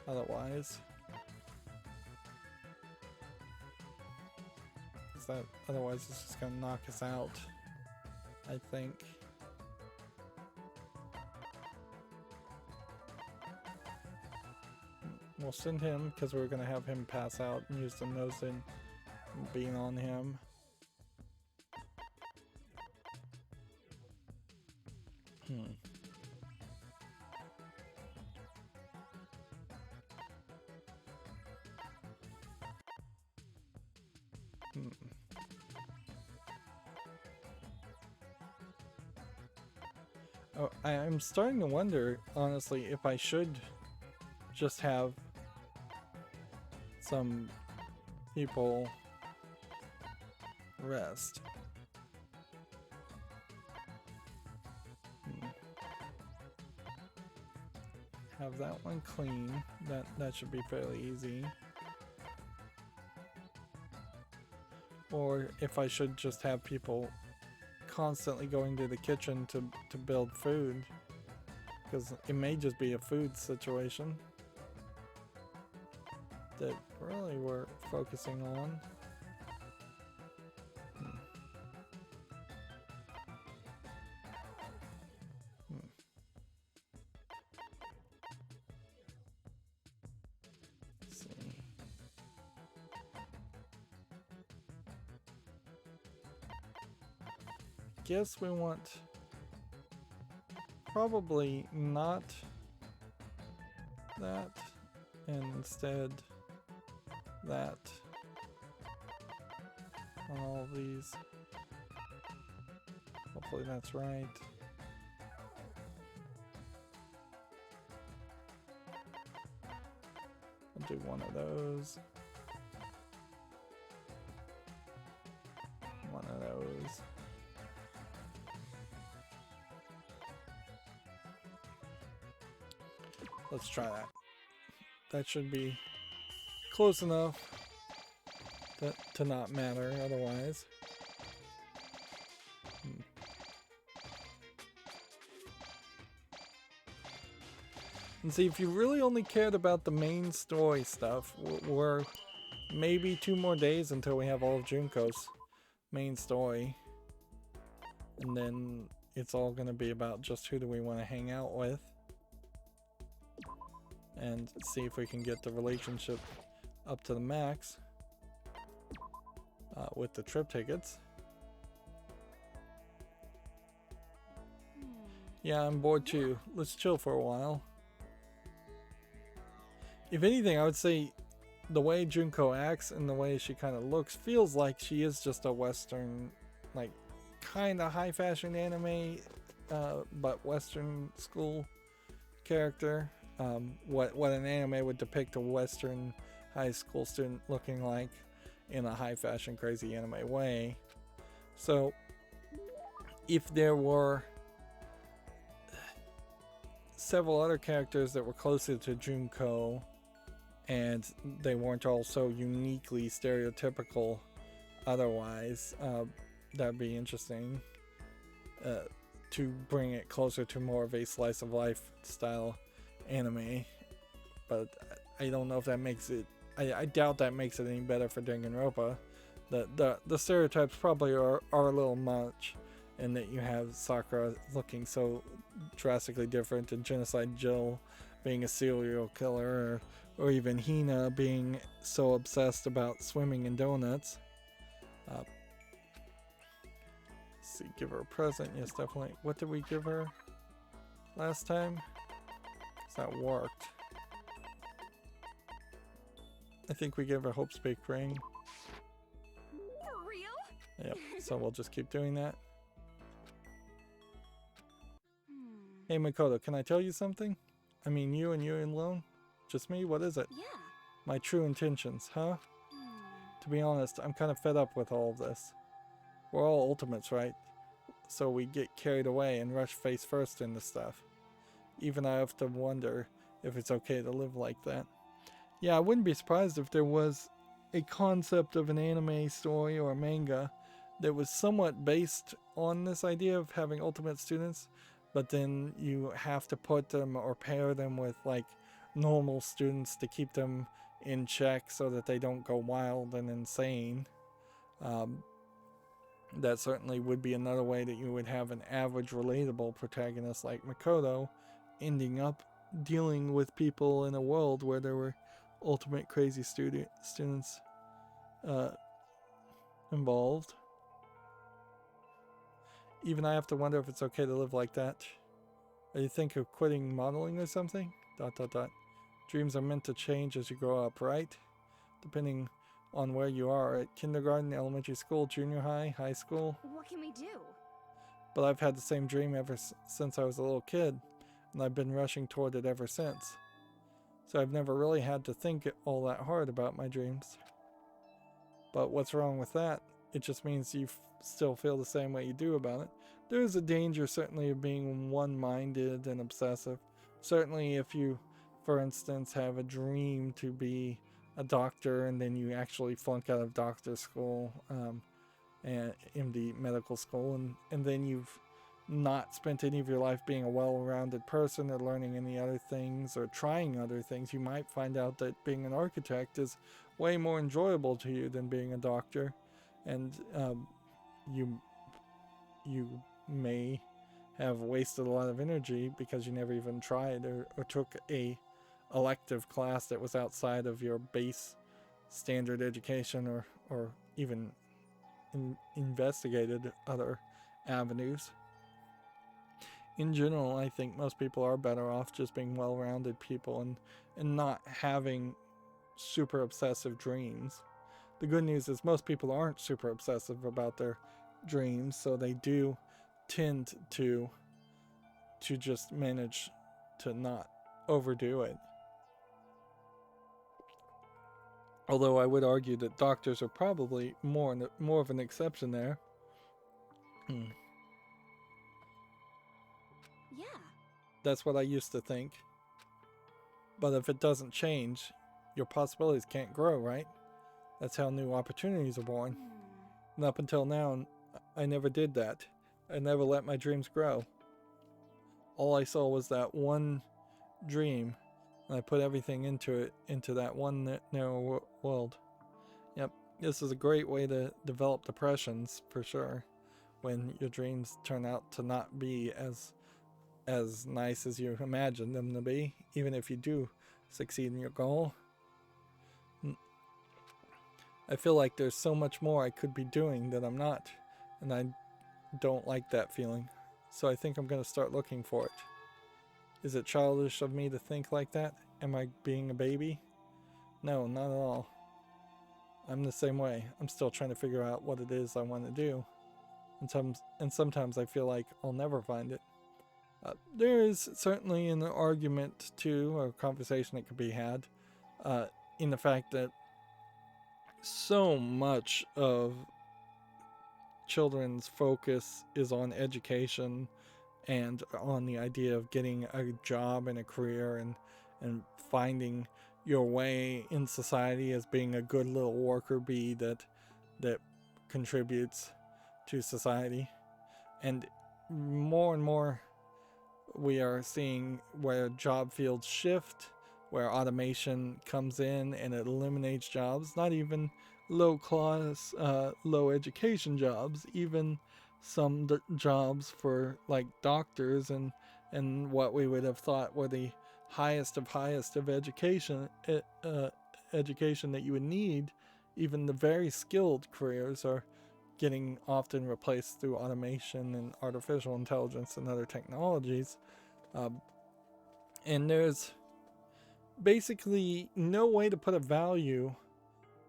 Otherwise, otherwise it's just gonna knock us out, I think. We'll send him because we're gonna have him pass out and use the nose in being on him. Oh, I'm starting to wonder, honestly, if I should just have some people rest. Have that one clean. That should be fairly easy. Or if I should just have people constantly going to the kitchen to build food, because it may just be a food situation that really we're focusing on. Let's see. Guess we want probably not that, and instead that on all of these. Hopefully that's right. I'll do one of those. One of those. Let's try that. That should be close enough to not matter otherwise. And see, if you really only cared about the main story stuff, we're maybe 2 more days until we have all of Junko's main story. And then it's all going to be about just who do we want to hang out with. And see if we can get the relationship up to the max with the trip tickets. Yeah, I'm bored too. Let's chill for a while. If anything, I would say the way Junko acts and the way she kind of looks feels like she is just a Western, like, kind of high fashion anime, but Western school character. What an anime would depict a Western high school student looking like in a high fashion crazy anime way. So if there were several other characters that were closer to Junko and they weren't all so uniquely stereotypical otherwise, that'd be interesting to bring it closer to more of a slice of life style anime. But I don't know if that makes it, I doubt that makes it any better for Danganronpa. The stereotypes probably are a little much, in that you have Sakura looking so drastically different, and Genocide Jill being a serial killer, or even Hina being so obsessed about swimming in donuts. Let's see, give her a present. Yes, definitely. What did we give her last time? 'Cause that worked. I think we gave her Hope's Baked Ring. For real? Yep, so we'll just keep doing that. Hey Makoto, can I tell you something? I mean, you and you alone? Just me? What is it? Yeah. My true intentions, huh? To be honest, I'm kind of fed up with all of this. We're all ultimates, right? So we get carried away and rush face first into stuff. Even I have to wonder if it's okay to live like that. Yeah, I wouldn't be surprised if there was a concept of an anime story or a manga that was somewhat based on this idea of having ultimate students, but then you have to put them or pair them with like normal students to keep them in check so that they don't go wild and insane. That certainly would be another way that you would have an average relatable protagonist like Makoto ending up dealing with people in a world where there were ultimate crazy students involved. Even I have to wonder if it's okay to live like that. Or you think of quitting modeling or something? ... Dreams are meant to change as you grow up, right? Depending on where you are, at kindergarten, elementary school, junior high, high school. What can we do? But I've had the same dream ever since I was a little kid, and I've been rushing toward it ever since. So I've never really had to think all that hard about my dreams. But what's wrong with that? It just means you still feel the same way you do about it. There is a danger, certainly, of being one-minded and obsessive. Certainly if you, for instance, have a dream to be a doctor and then you actually flunk out of doctor school, and MD medical school, and then you've not spent any of your life being a well-rounded person or learning any other things or trying other things, you might find out that being an architect is way more enjoyable to you than being a doctor, and you may have wasted a lot of energy because you never even tried or took a elective class that was outside of your base standard education, or even investigated other avenues. In general, I think most people are better off just being well-rounded people and not having super obsessive dreams. The good news is most people aren't super obsessive about their dreams, so they do tend to just manage to not overdo it. Although I would argue that doctors are probably more of an exception there. Yeah. That's what I used to think. But if it doesn't change, your possibilities can't grow, right? That's how new opportunities are born. And up until now, I never did that. I never let my dreams grow. All I saw was that one dream, and I put everything into that one narrow world. Yep, this is a great way to develop depressions, for sure, when your dreams turn out to not be as nice as you imagined them to be, even if you do succeed in your goal. I feel like there's so much more I could be doing that I'm not, and I don't like that feeling. So I think I'm going to start looking for it. Is it childish of me to think like that? Am I being a baby? No, not at all. I'm the same way. I'm still trying to figure out what it is I want to do. And sometimes I feel like I'll never find it. There is certainly an argument too, or a conversation that could be had, in the fact that so much of children's focus is on education and on the idea of getting a job and a career and finding your way in society as being a good little worker bee that contributes to society. And more we are seeing where job fields shift, where automation comes in and it eliminates jobs, not even low class, low education jobs, even some jobs for like doctors and what we would have thought were the highest of education, education that you would need. Even the very skilled careers are getting often replaced through automation and artificial intelligence and other technologies. And there's basically no way to put a value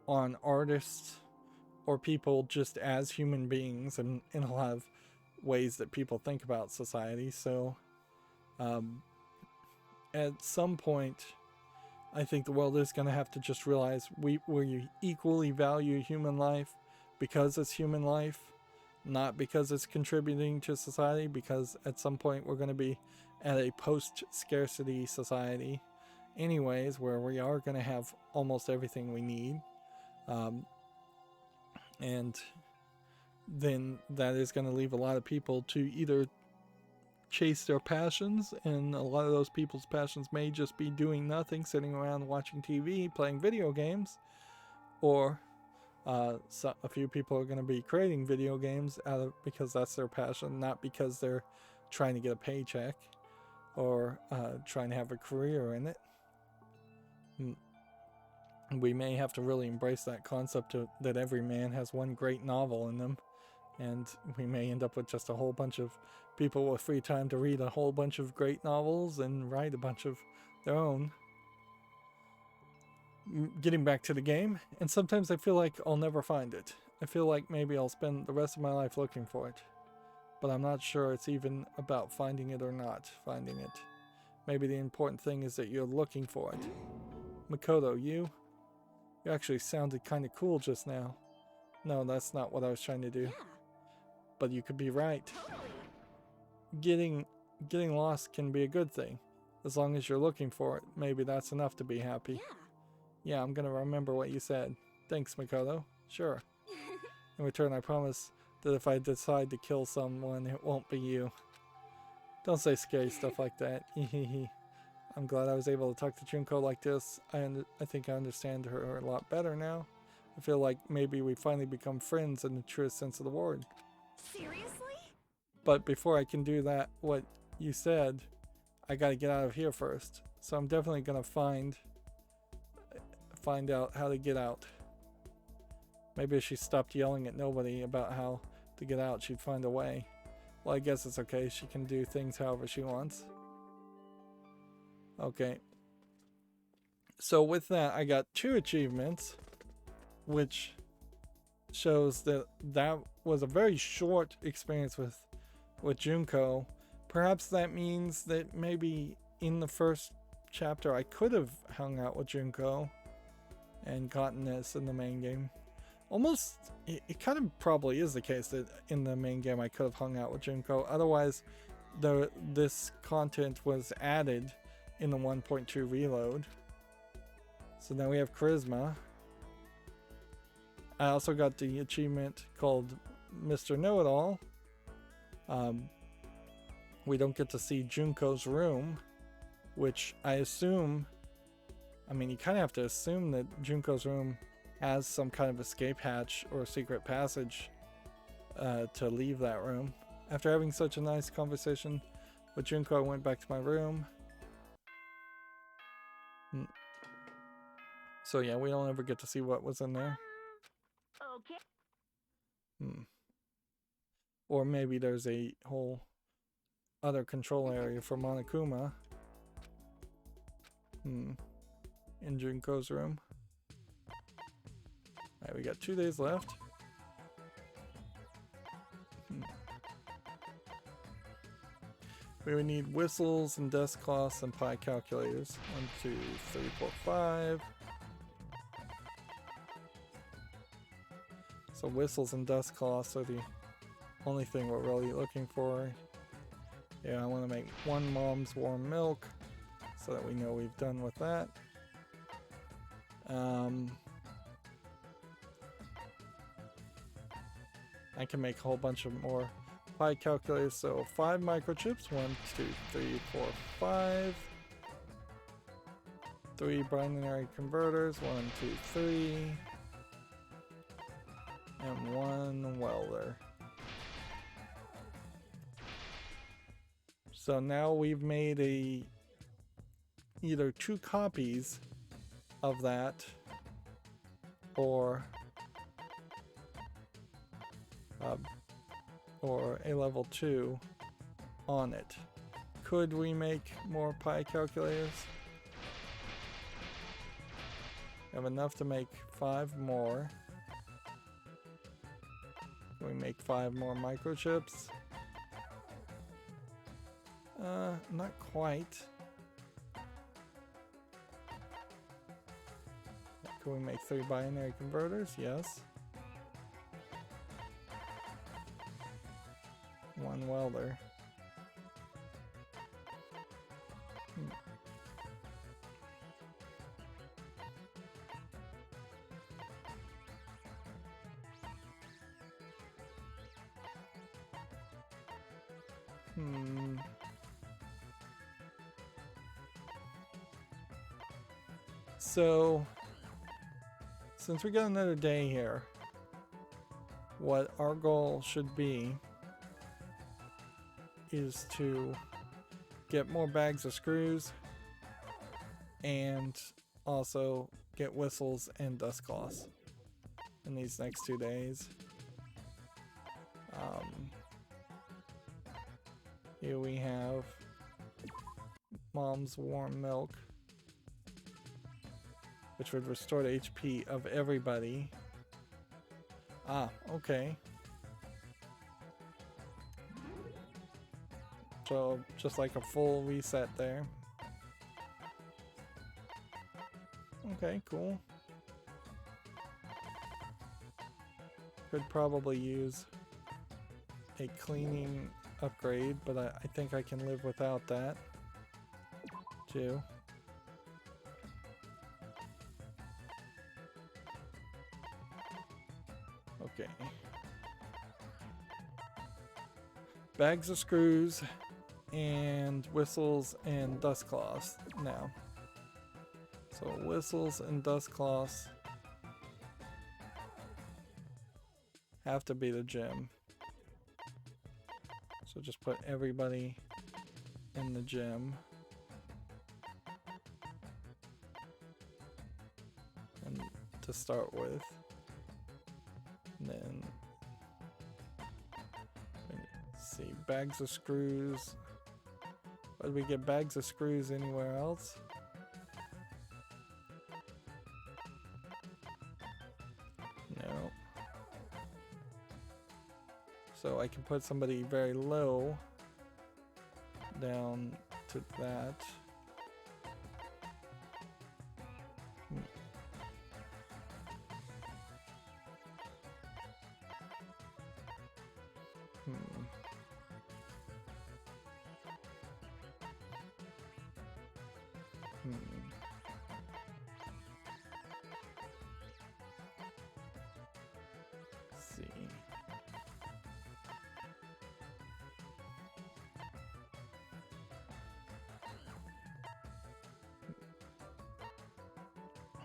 on artists or people just as human beings in a lot of ways that people think about society. So at some point, I think the world is going to have to just realize we equally value human life because it's human life, not because it's contributing to society, because at some point we're going to be at a post-scarcity society anyways, where we are going to have almost everything we need. And then that is going to leave a lot of people to either chase their passions, and a lot of those people's passions may just be doing nothing, sitting around watching TV, playing video games, or a few people are going to be creating video games because that's their passion, not because they're trying to get a paycheck or trying to have a career in it. We may have to really embrace that concept that every man has one great novel in them, and we may end up with just a whole bunch of people with free time to read a whole bunch of great novels and write a bunch of their own. Getting back to the game, and sometimes I feel like I'll never find it. I feel like maybe I'll spend the rest of my life looking for it, but I'm not sure it's even about finding it or not finding it. Maybe the important thing is that you're looking for it. Makoto, you actually sounded kind of cool just now. No, that's not what I was trying to do. Yeah, But you could be right. totally. Getting lost can be a good thing. As long as you're looking for it, maybe that's enough to be happy. Yeah. Yeah, I'm gonna remember what you said. Thanks, Makoto. Sure. In return, I promise that if I decide to kill someone, it won't be you. Don't say scary stuff like that. I'm glad I was able to talk to Jinko like this. I think I understand her a lot better now. I feel like maybe we finally become friends in the truest sense of the word. Seriously? But before I can do that, what you said, I gotta get out of here first. So I'm definitely gonna find out how to get out. Maybe if she stopped yelling at nobody about how to get out, she'd find a way. Well, I guess it's okay. She can do things however she wants. Okay. So with that, I got 2 achievements, which shows that was a very short experience with Junko. Perhaps that means that maybe in the first chapter I could have hung out with Junko and gotten this in the main game. Almost, it kind of probably is the case that in the main game I could have hung out with Junko. Otherwise, this content was added in the 1.2 reload. So now we have charisma. I also got the achievement called Mr. Know-It-All. We don't get to see Junko's room, which I assume, I mean, you kind of have to assume that Junko's room has some kind of escape hatch or secret passage to leave that room. After having such a nice conversation with Jinko, I went back to my room. So yeah, we don't ever get to see what was in there. Okay. Or maybe there's a whole other control area for Monokuma. In Junko's room. Alright, we got 2 days left. We would need whistles and desk cloths and pie calculators. 1, 2, 3, 4, 5. So whistles and dust cloths are the only thing we're really looking for. Yeah, I want to make 1 mom's warm milk so that we know we've done with that. I can make a whole bunch of more pie calculators. So 5 microchips. 1, 2, 3, 4, 5. 3 binary converters. 1, 2, 3. And 1 welder. So now we've made either 2 copies of that or a level 2 on it. Could we make more pie calculators? We have enough to make 5 more. Can we make 5 more microchips? Not quite. Can we make 3 binary converters? Yes. 1 welder. So, since we got another day here, what our goal should be is to get more bags of screws and also get whistles and dust cloths in these next 2 days. Here we have mom's warm milk, which would restore the HP of everybody. Ah, okay. So just like a full reset there. Okay, cool. Could probably use a cleaning upgrade, but I think I can live without that too. Okay. Bags of screws and whistles and dust cloths now. So whistles and dust cloths have to be the gym. So just put everybody in the gym. And to start with. And then let's see, bags of screws. Did we get bags of screws anywhere else? No. So I can put somebody very low down to that.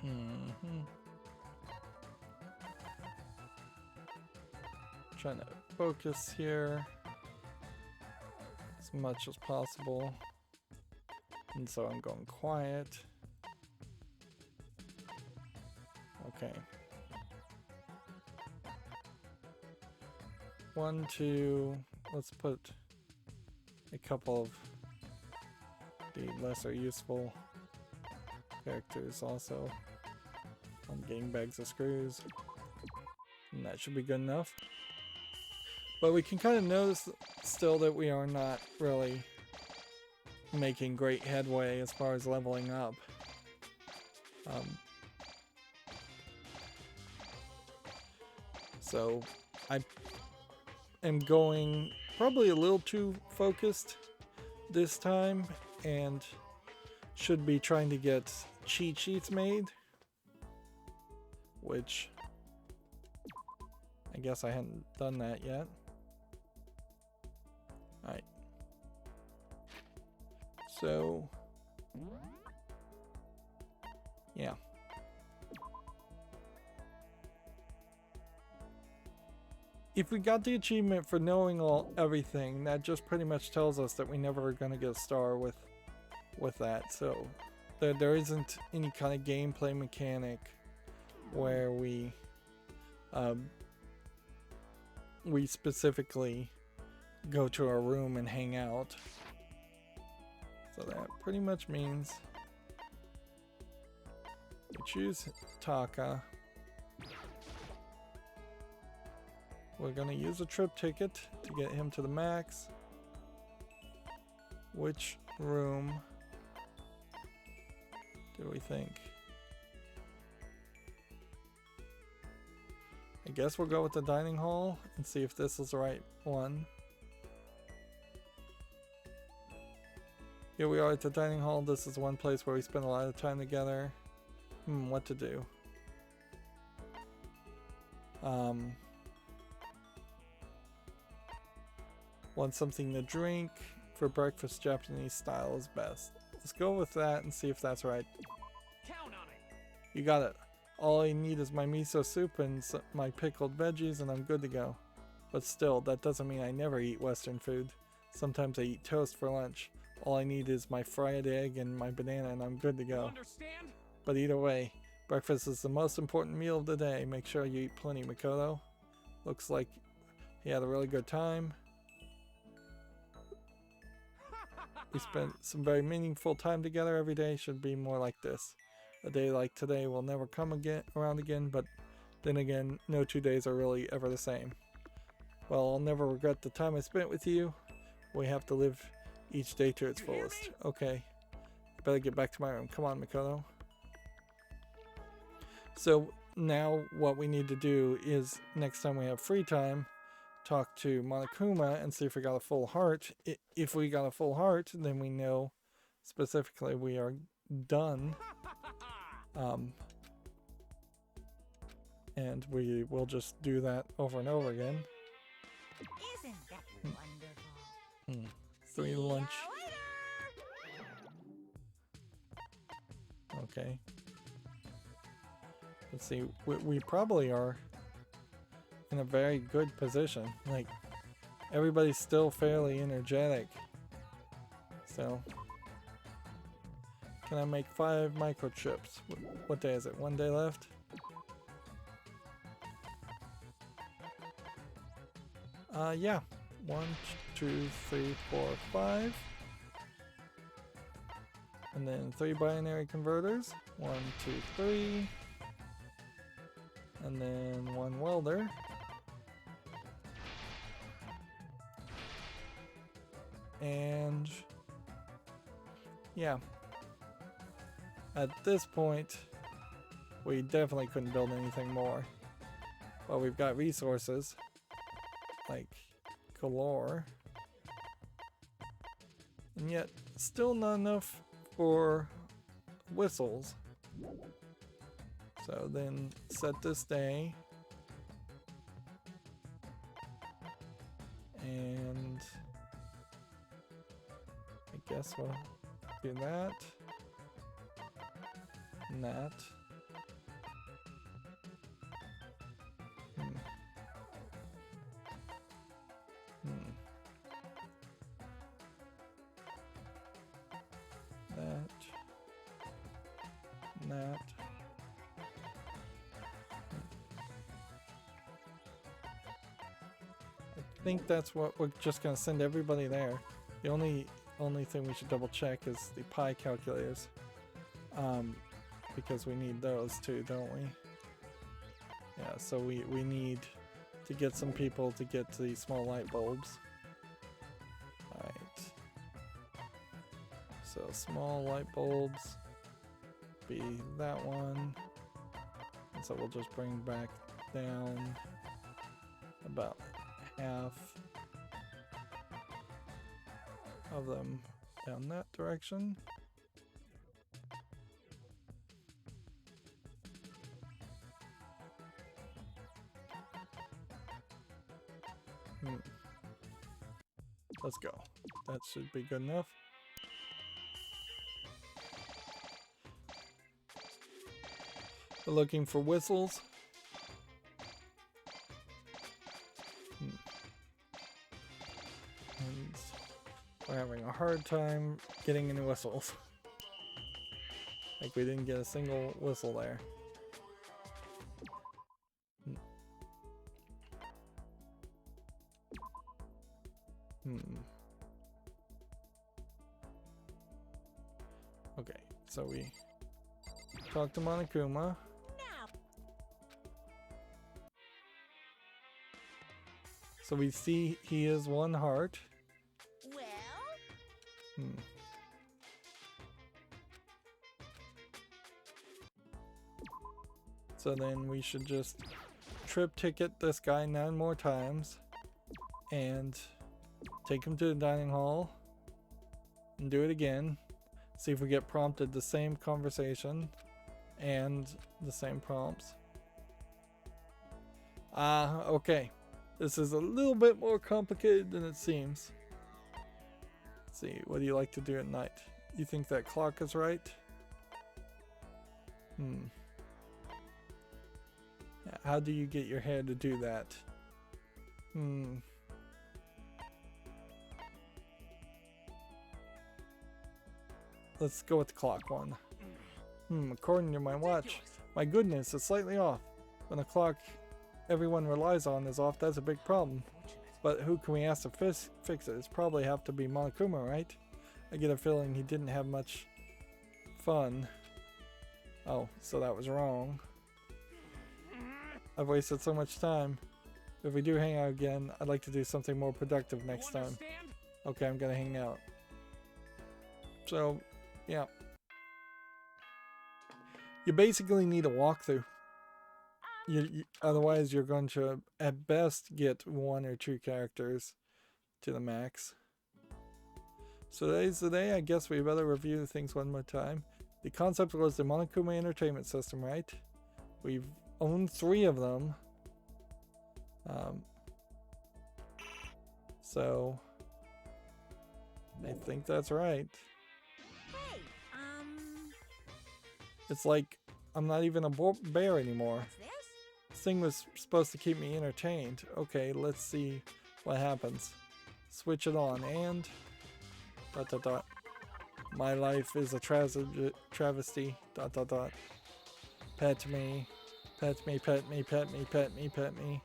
Mm-hmm. Trying to focus here as much as possible. And so I'm going quiet. Okay. 1, 2. Let's put a couple of the lesser useful characters also on getting bags of screws. And that should be good enough. But we can kind of notice still that we are not really making great headway as far as leveling up. So I am going probably a little too focused this time and should be trying to get cheat sheets made, which I guess I hadn't done that yet. Alright. So, yeah. If we got the achievement for knowing everything, that just pretty much tells us that we never are going to get a star with that. So there isn't any kind of gameplay mechanic where we specifically go to our room and hang out. So that pretty much means we choose Taka. We're gonna use a trip ticket to get him to the max. Which room do we think? I guess we'll go with the dining hall and see if this is the right one. Here we are at the dining hall. This is one place where we spend a lot of time together. What to do? Want something to drink? For breakfast, Japanese style is best. Let's go with that and see if that's right. Count on it. You got it. All I need is my miso soup and my pickled veggies and I'm good to go. But still, that doesn't mean I never eat Western food. Sometimes I eat toast for lunch. All I need is my fried egg and my banana and I'm good to go. Understand? But either way, breakfast is the most important meal of the day. Make sure you eat plenty, Makoto. Looks like he had a really good time. We spent some very meaningful time together. Every day should be more like this. A day like today will never come around again, but then again, no 2 days are really ever the same. Well, I'll never regret the time I spent with you. We have to live each day to its fullest. Okay, I better get back to my room. Come on, Makoto. So now what we need to do is next time we have free time, talk to Monokuma and see if we got a full heart. If we got a full heart, then we know specifically we are done. And we will just do that over and over again. Isn't that wonderful? 3 lunch. Okay. Let's see. We probably are in a very good position. Like, everybody's still fairly energetic. So, can I make 5 microchips? What day is it? 1 day left? Yeah. 1, 2, 3, 4, 5. And then 3 binary converters. 1, 2, 3. And then 1 welder. And yeah, at this point we definitely couldn't build anything more. Well, we've got resources like galore, and yet still not enough for whistles. So then set this day and I guess we'll do that and that. on that. I think that's what we're just gonna send everybody there. The only thing we should double check is the pi calculators. Because we need those too, don't we? Yeah, so we need to get some people to get the small light bulbs. Alright. So small light bulbs be that one. And so we'll just bring back down about half of them down that direction. Let's go. That should be good enough. We're looking for whistles. And we're having a hard time getting any whistles. Like we didn't get a single whistle there. Okay, so we talk to Monokuma. So we see he is one heart. Well? So then we should just trip ticket this guy 9 more times and take him to the dining hall and do it again. See if we get prompted the same conversation and the same prompts. Okay. This is a little bit more complicated than it seems. Let's see, what do you like to do at night? You think that clock is right? How do you get your hair to do that? Let's go with the clock one. According to my watch, my goodness, it's slightly off. When a clock everyone relies on is off, that's a big problem. But who can we ask to fix it? It's probably have to be Monokuma, right? I get a feeling he didn't have much fun. Oh, so that was wrong. I've wasted so much time. If we do hang out again, I'd like to do something more productive next time. Okay, I'm gonna hang out. So, yeah. You basically need a walkthrough. Otherwise, you're going to, at best, get 1 or 2 characters to the max. So today's the day. I guess we better review things one more time. The concept was the Monokuma entertainment system, right? We've owned 3 of them. So I think that's right. Hey, It's like I'm not even a bear anymore. what's this? This thing was supposed to keep me entertained. Okay, let's see what happens. Switch it on and ... My life is a travesty. ... Pet me. Pet me, pet me, pet me, pet me, pet me.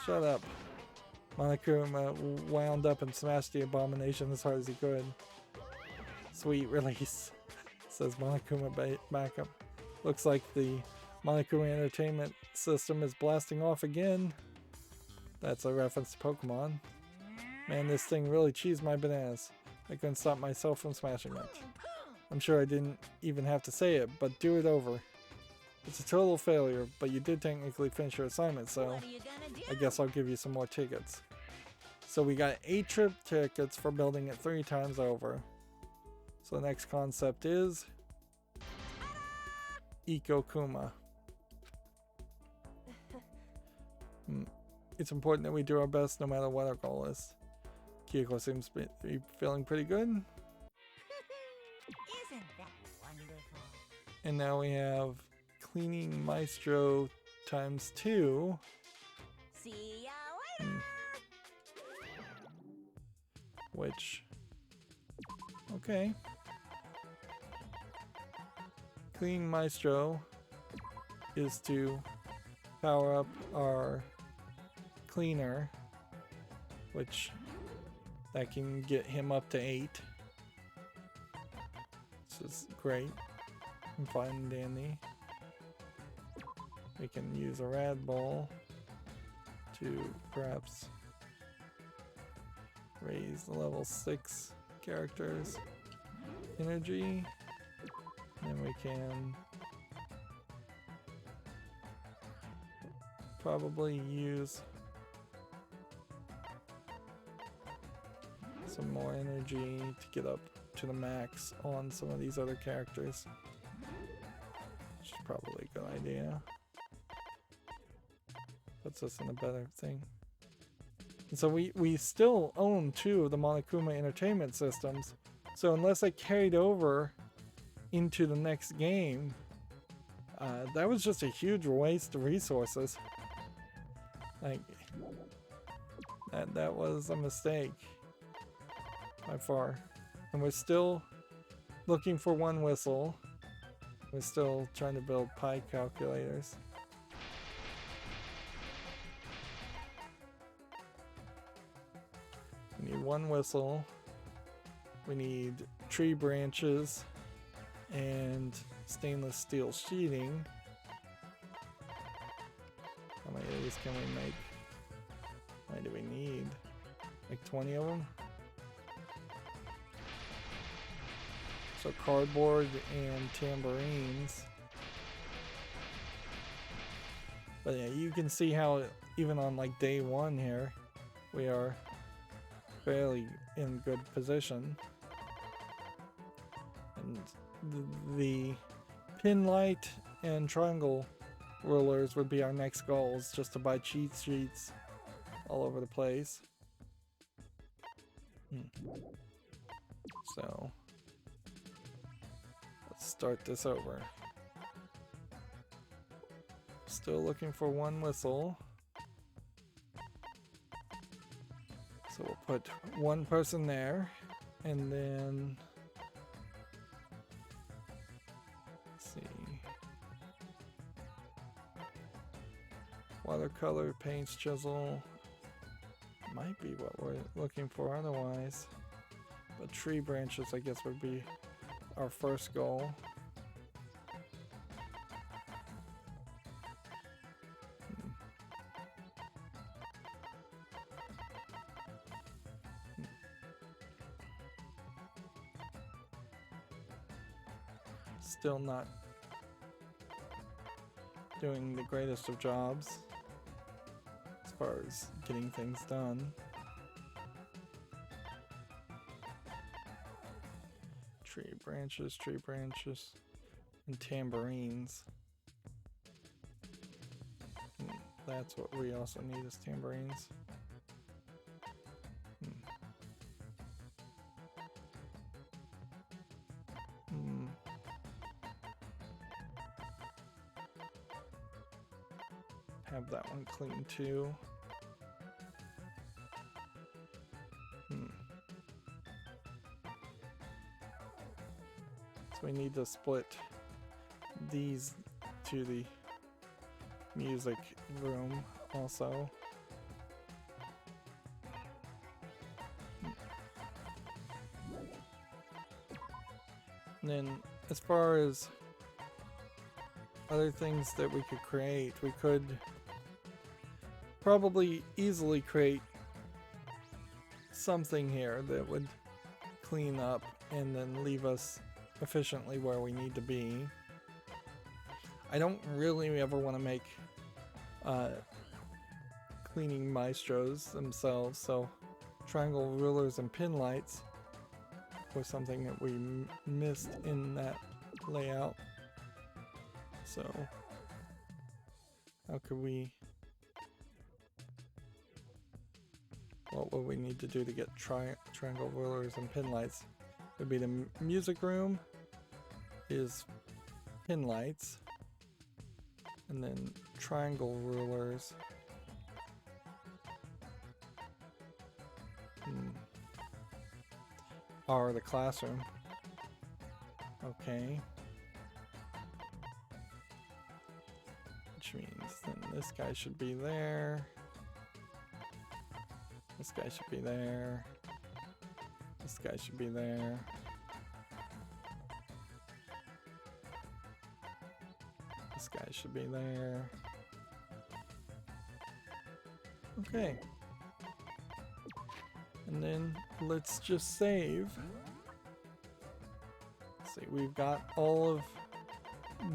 Shut up. Monokuma wound up and smashed the abomination as hard as he could. Sweet release, says Monokuma back up. Looks like the Monokuma entertainment system is blasting off again. That's a reference to Pokemon. Man, this thing really cheesed my bananas. I couldn't stop myself from smashing it. I'm sure I didn't even have to say it, but do it over. It's a total failure, but you did technically finish your assignment, so What are you gonna do? I guess I'll give you some more tickets. So we got 8 trip tickets for building it 3 times over. So the next concept is Ikokuma. It's important that we do our best no matter what our goal is. Kyoko seems to be feeling pretty good. Isn't that wonderful? And now we have Cleaning Maestro ×2. See ya later. Which, okay. cleaning maestro is to power up our cleaner, which that can get him up to 8. This is great and fine and dandy. We can use a rad ball to perhaps raise the level 6 characters' energy. Then we can probably use some more energy to get up to the max on some of these other characters. Which is probably a good idea. Puts us in a better thing. And so we still own 2 of the Monokuma entertainment systems. So unless I carried over into the next game, that was just a huge waste of resources. Like, that was a mistake by far. And we're still looking for one whistle. We're still trying to build pi calculators. We need one whistle. We need tree branches and stainless steel sheeting. How many of these can we make? How many do we need? Like 20 of them? So cardboard and tambourines. But yeah, you can see how even on like day 1 here, we are fairly in good position. And the pin light and triangle rulers would be our next goals, just to buy cheat sheets all over the place. So let's start this over. Still looking for one whistle. So we'll put one person there, and then let's see. Watercolor, paints, chisel might be what we're looking for otherwise. But tree branches, I guess, would be our first goal. Still not doing the greatest of jobs as far as getting things done. Tree branches, and tambourines. That's what we also need, is tambourines. Have that one clean too. So we need to split these to the music room also. And then as far as other things that we could create, we could probably easily create something here that would clean up and then leave us efficiently where we need to be. I don't really ever want to make cleaning maestros themselves, so triangle rulers and pin lights was something that we missed in that layout. So how could we, what would we need to do to get triangle rulers and pin lights? Would be the music room is pin lights, and then triangle rulers are the classroom. Okay. which means then this guy should be there. This guy should be there. This guy should be there. This guy should be there. Okay. And then let's just save. Let's see, we've got all of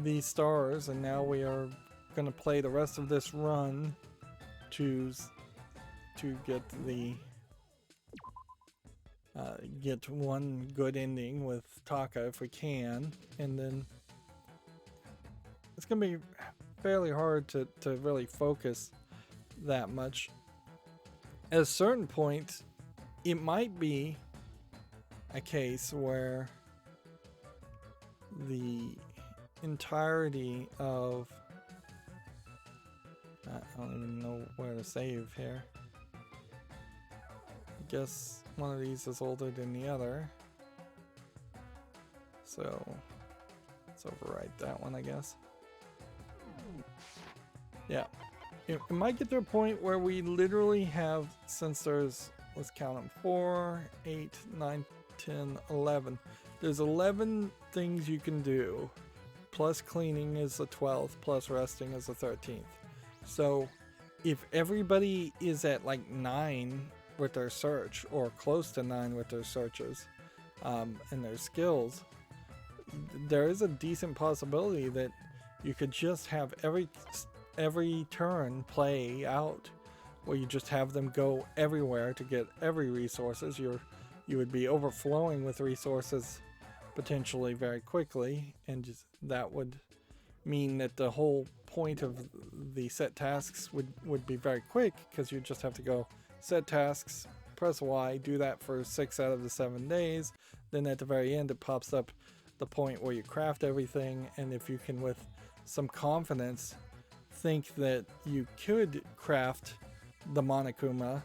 these stars, and now we are going to play the rest of this run to get the get one good ending with Taka if we can, and then it's going to be fairly hard to really focus that much. At a certain point, it might be a case where the entirety of I don't even know where to save here. I guess one of these is older than the other, so let's overwrite that one, I guess. Yeah, it might get to a point where we literally have, since there's, let's count them, 4, 8, 9, 10, 11. There's 11 things you can do, plus cleaning is the 12th, plus resting is the 13th. So if everybody is at like 9 with their search, or close to 9 with their searches, and their skills, there is a decent possibility that you could just have every turn play out where you just have them go everywhere to get every resources. You would be overflowing with resources potentially very quickly, and just that would mean that the whole point of the set tasks would be very quick, because you just have to go set tasks, press Y, do that for 6 out of the 7 days, then at the very end it pops up the point where you craft everything, and if you can with some confidence think that you could craft the Monokuma,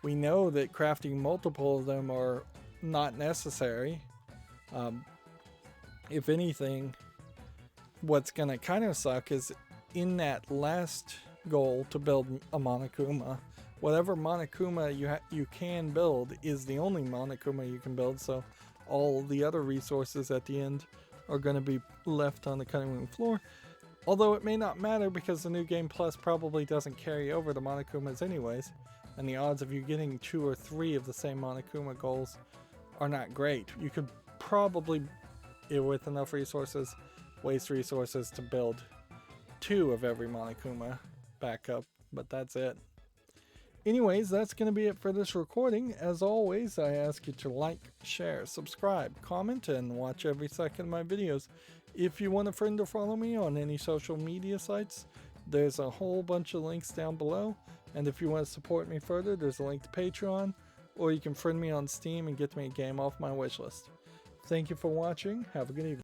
we know that crafting multiple of them are not necessary. If anything, what's gonna kind of suck is in that last goal to build a Monokuma, whatever Monokuma you can build is the only Monokuma you can build, so all the other resources at the end are going to be left on the cutting room floor. Although it may not matter, because the New Game Plus probably doesn't carry over the Monokumas anyways, and the odds of you getting 2 or 3 of the same Monokuma goals are not great. You could probably, with enough resources, waste resources to build 2 of every Monokuma backup, but that's it. Anyways, that's going to be it for this recording. As always, I ask you to like, share, subscribe, comment, and watch every second of my videos. If you want a friend or follow me on any social media sites, there's a whole bunch of links down below. And if you want to support me further, there's a link to Patreon, or you can friend me on Steam and get me a game off my wishlist. Thank you for watching. Have a good evening.